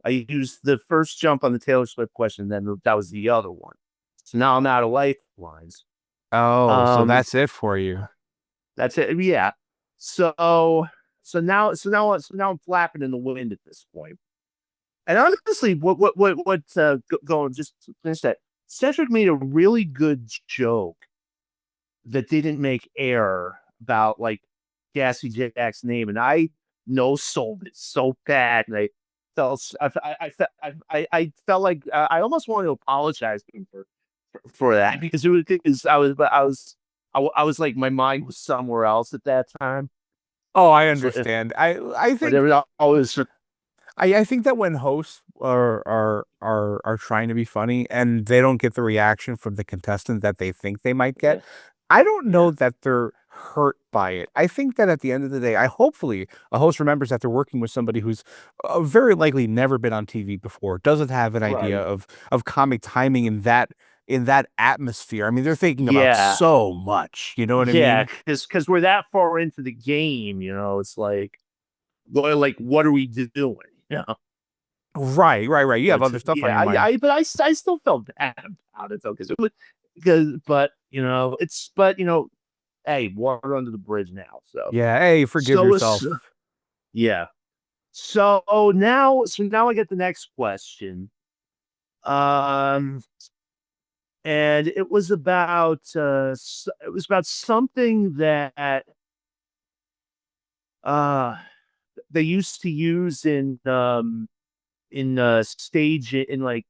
I used the first jump on the Taylor Swift question, then that was the other one. So now I'm out of lifelines. Oh, so that's it for you. That's it. Yeah. So now I'm flapping in the wind at this point. And honestly, going just to finish that, Cedric made a really good joke that didn't make air about Gassy Jack's name, and I sold it so bad, and I felt like I almost wanted to apologize to him for that, because I was like, my mind was somewhere else at that time. Oh, I understand. I think there was always. I think that when hosts are trying to be funny and they don't get the reaction from the contestant that they think they might get, I don't know that they're hurt by it. I think that at the end of the day, hopefully a host remembers that they're working with somebody who's very likely never been on TV before, doesn't have an idea of comic timing in that atmosphere. I mean, they're thinking about so much. You know what I mean? Yeah, because we're that far into the game. It's like, what are we doing? Yeah. Right. You have other stuff on your mind. But I still felt bad about it though, hey, water under the bridge now. So yeah, hey, forgive yourself. Yeah. So now I get the next question. And it was about something that they used to use in stage in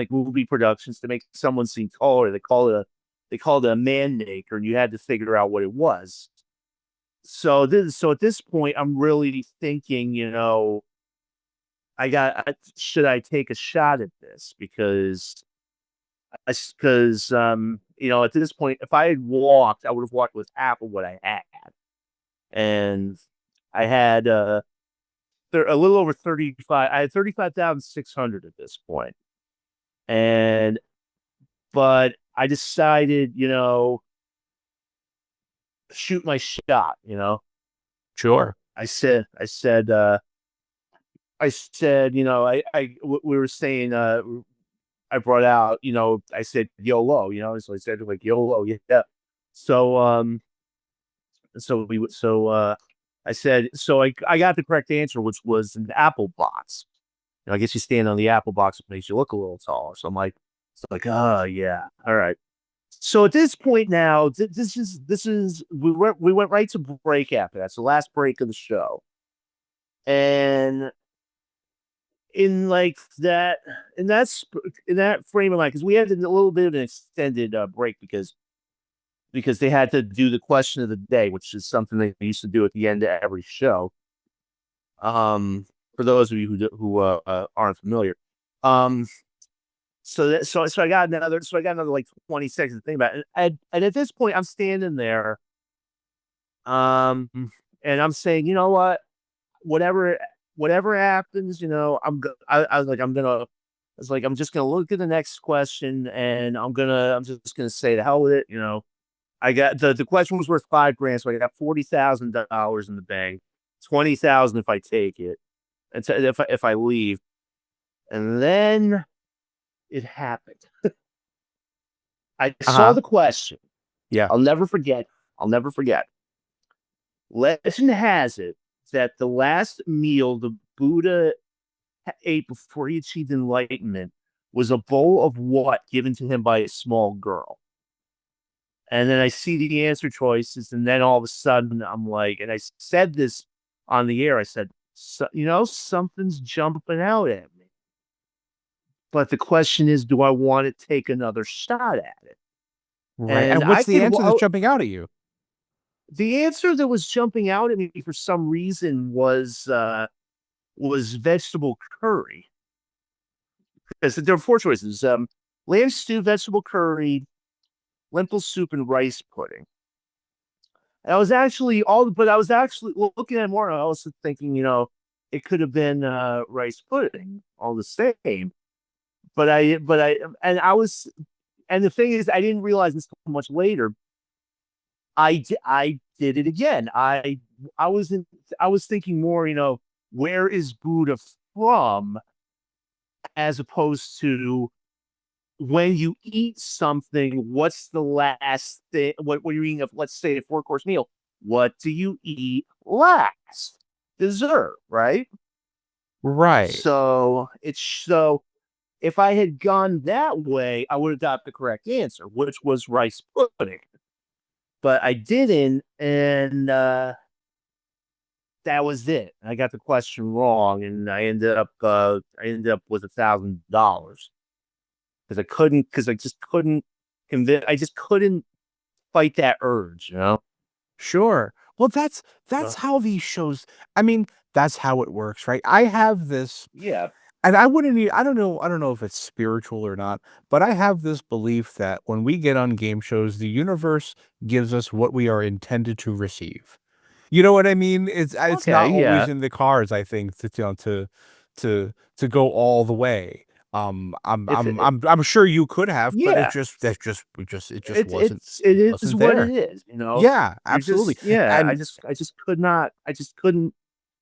movie productions to make someone seem taller. They call it a man maker, and you had to figure out what it was. So at this point, I'm really thinking, should I take a shot at this? Because at this point, if I had walked, I would have walked with half of what I had. and I had a little over 35. I had 35,600 at this point, but I decided, shoot my shot. Sure. I said, we were saying, I brought out, I said YOLO, so I said like YOLO, yeah. So, I said, so I got the correct answer, which was an apple box. I guess you stand on the apple box, it makes you look a little taller. So I'm like, oh yeah, all right. So at this point now, this is we went right to break after that. It's the last break of the show, and in like that, in that frame of mind, because we had a little bit of an extended break because they had to do the question of the day, which is something they used to do at the end of every show. For those of you who aren't familiar, so I got another like 20 seconds to think about it, and at this point I'm standing there, and I'm saying, you know what, whatever happens, I was like, I'm just gonna look at the next question, and I'm just gonna say the hell with it, I got the question was worth $5,000, so I got $40,000 in the bank, 20,000 if I take it, and so if I leave, and then it happened. I saw the question. Yeah. I'll never forget. Legend has it that the last meal the Buddha ate before he achieved enlightenment was a bowl of what given to him by a small girl. And then I see the answer choices, and then all of a sudden I'm like, and I said this on the air, I said, something's jumping out at me. But the question is, do I want to take another shot at it? Right. And what's the answer that's jumping out at you? The answer that was jumping out at me for some reason was vegetable curry. Because there are 4 choices: lamb stew, vegetable curry, lentil soup, and rice pudding. And I was actually looking at it more. I was thinking, it could have been rice pudding, all the same. But the thing is, I didn't realize this much later. I did it again. I was thinking more, where is Buddha from, as opposed to when you eat something, what's the last thing? What you're eating? Let's say a 4-course meal. What do you eat last? Dessert, right? Right. So if I had gone that way, I would have got the correct answer, which was rice pudding. But I didn't, and that was it. I got the question wrong, and I ended up with $1,000 because I just couldn't fight that urge, Sure. Well, that's how these shows. I mean, that's how it works, right? I have this. Yeah. And I don't know if it's spiritual or not, but I have this belief that when we get on game shows, the universe gives us what we are intended to receive. You know what I mean? It's not always in the cards, I think, to go all the way. I'm sure you could have, but it just wasn't. It is wasn't what there. it is, Yeah, absolutely. And And I just could not. I just couldn't.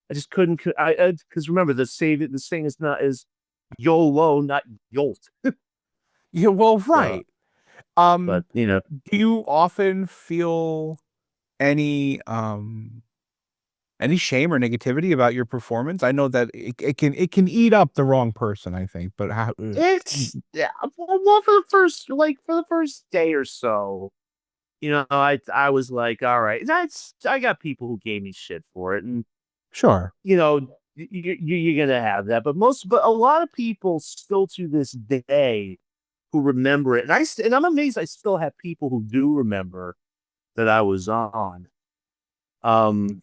Because remember, the saying is YOLO, not YOLT. yeah, well, right. But Do you often feel any shame or negativity about your performance? I know that it can eat up the wrong person, I think, but how it's well for the first day or so, I was like, all right, I got people who gave me shit for it, and sure. you're gonna have that, but a lot of people still to this day who remember it, and I'm amazed I still have people who do remember that I was on. Most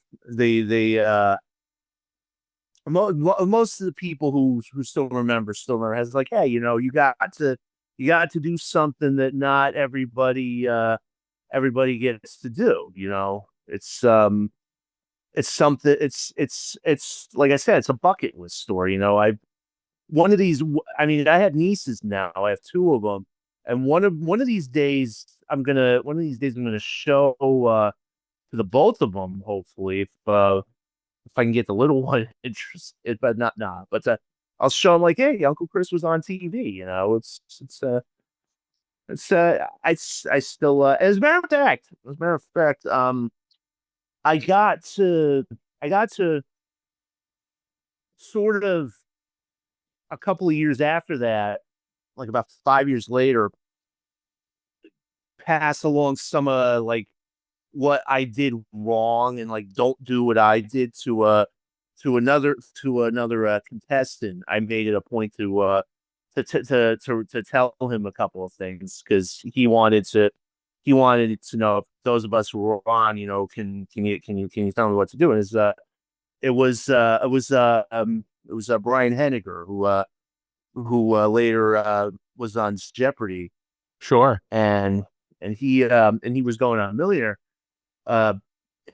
of the people who still remember has like, hey, you got to do something that not everybody gets to do. It's it's something. It's like I said, it's a bucket list story. You know, one of these. I mean, I have nieces now. I have two of them, and one of these days I'm gonna show to the both of them. Hopefully, if I can get the little one interested, but not. But I'll show him like, hey, Uncle Chris was on TV. You know, I still as a matter of fact, I got to sort of a couple of years after that, like about 5 years later, pass along some like what I did wrong and like don't do what I did to another contestant. I made it a point to tell him a couple of things because he wanted to know if those of us who were on, you know, can you tell me what to do? And it was Brian Henniger who later was on Jeopardy. Sure. And he was going on Millionaire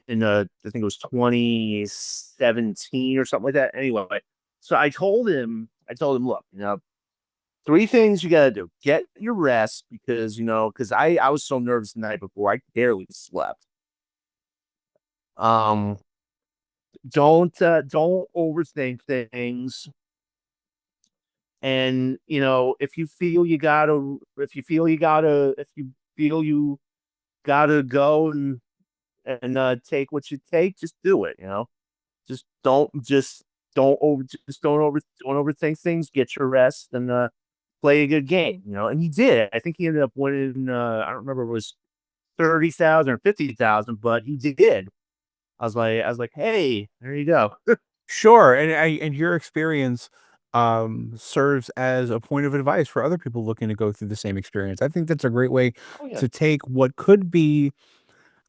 in I think it was 2017 or something like that. Anyway, so I told him, look, you know, 3 things you gotta do: get your rest because I was so nervous the night before I barely slept. Don't overthink things. And if you feel you gotta go and take what you take, just do it. Don't overthink things. Get your rest and play a good game. And he did. I think he ended up winning. I don't remember if it was 30,000 or 50,000, but he did. I was like, hey, there you go. Sure, and your experience serves as a point of advice for other people looking to go through the same experience. I think that's a great way to take what could be.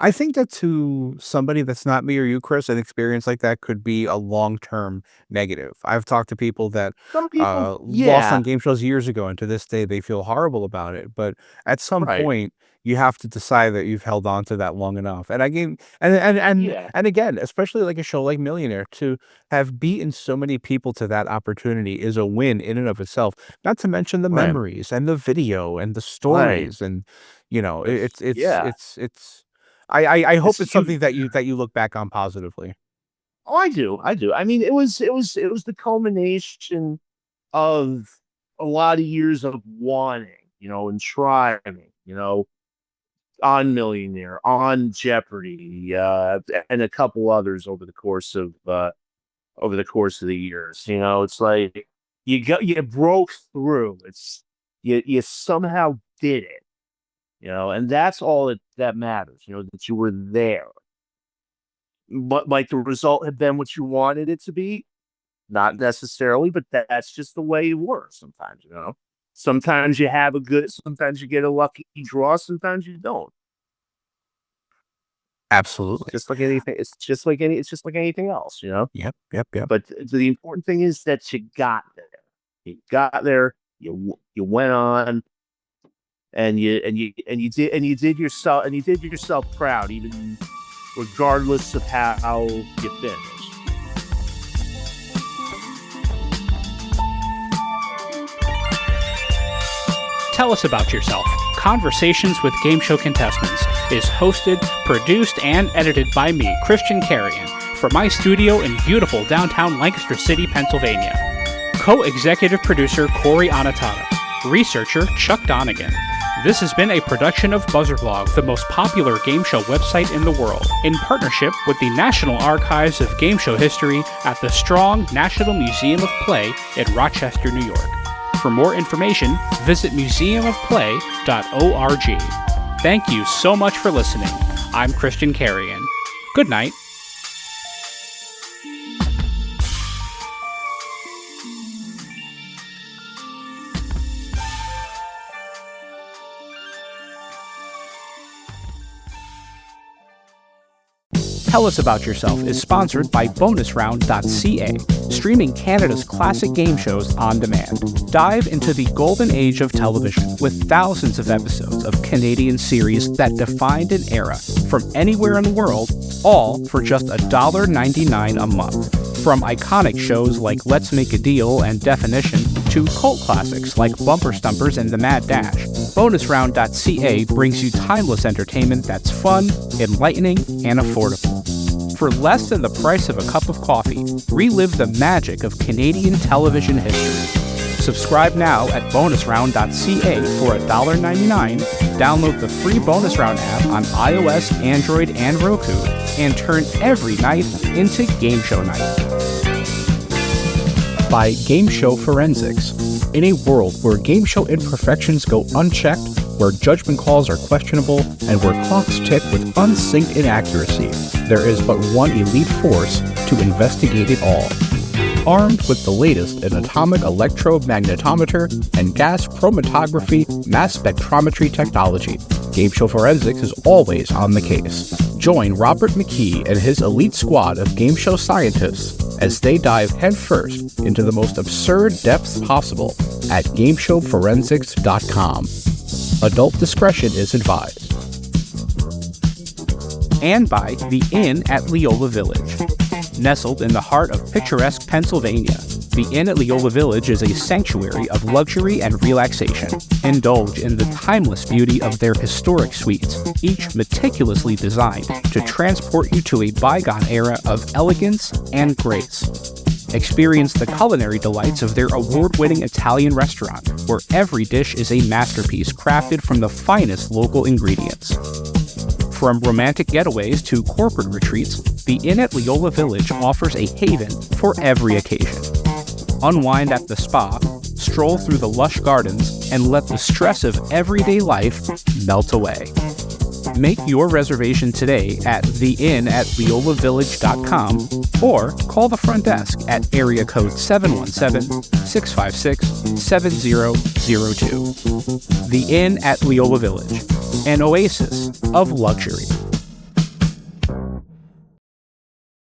I think that to somebody that's not me or you, Chris, an experience like that could be a long-term negative. I've talked to people that Some people, lost on game shows years ago, and to this day they feel horrible about it. But at some right. point, you have to decide that you've held on to that long enough. And I gave and again, especially like a show like Millionaire, to have beaten so many people to that opportunity is a win in and of itself. Not to mention the Right. memories and the video and the Right. stories, and Yeah. it's. I hope It's it's something that you look back on positively. Oh, I do. I mean, it was the culmination of a lot of years of wanting, and trying, on Millionaire, on Jeopardy, and a couple others over the course of the years. It's like you broke through. You somehow did it. And that's all that matters. That you were there. But might the result have been what you wanted it to be? Not necessarily, but that's just the way it works sometimes. Sometimes you have sometimes you get a lucky draw, sometimes you don't. Absolutely. Just like anything, it's just like anything else. Yep. But the important thing is that you got there. You got there. You went on, and you did yourself proud, even regardless of how you finished. Tell Us About Yourself. Conversations with Game Show Contestants is hosted, produced, and edited by me, Christian Carrion, from my studio in beautiful downtown Lancaster City, Pennsylvania. Co-executive producer Cory Anotado. Researcher Chuck Donegan. This has been a production of BuzzerBlog, the most popular game show website in the world, in partnership with the National Archives of Game Show History at the Strong National Museum of Play in Rochester, New York. For more information, visit museumofplay.org. Thank you so much for listening. I'm Christian Carrion. Good night. Tell Us About Yourself is sponsored by bonusround.ca, streaming Canada's classic game shows on demand. Dive into the golden age of television with thousands of episodes of Canadian series that defined an era from anywhere in the world, all for just $1.99 a month. From iconic shows like Let's Make a Deal and Definition to cult classics like Bumper Stumpers and The Mad Dash, bonusround.ca brings you timeless entertainment that's fun, enlightening, and affordable. For less than the price of a cup of coffee, relive the magic of Canadian television history. Subscribe now at bonusround.ca for $1.99, download the free Bonus Round app on iOS, Android, and Roku, and turn every night into Game Show Night. By Game Show Forensics. In a world where game show imperfections go unchecked, where judgment calls are questionable, and where clocks tick with unsynced inaccuracy, there is but one elite force to investigate it all. Armed with the latest in atomic electromagnetometer and gas chromatography mass spectrometry technology, Game Show Forensics is always on the case. Join Robert McKee and his elite squad of game show scientists as they dive headfirst into the most absurd depths possible at GameShowForensics.com. Adult discretion is advised. And by The Inn at Leola Village. Nestled in the heart of picturesque Pennsylvania, the Inn at Leola Village is a sanctuary of luxury and relaxation. Indulge in the timeless beauty of their historic suites, each meticulously designed to transport you to a bygone era of elegance and grace. Experience the culinary delights of their award-winning Italian restaurant, where every dish is a masterpiece crafted from the finest local ingredients. From romantic getaways to corporate retreats, the Inn at Leola Village offers a haven for every occasion. Unwind at the spa, stroll through the lush gardens, and let the stress of everyday life melt away. Make your reservation today at theinnatleolavillage.com or call the front desk at area code 717-656-7002. The Inn at Leola Village, an oasis of luxury.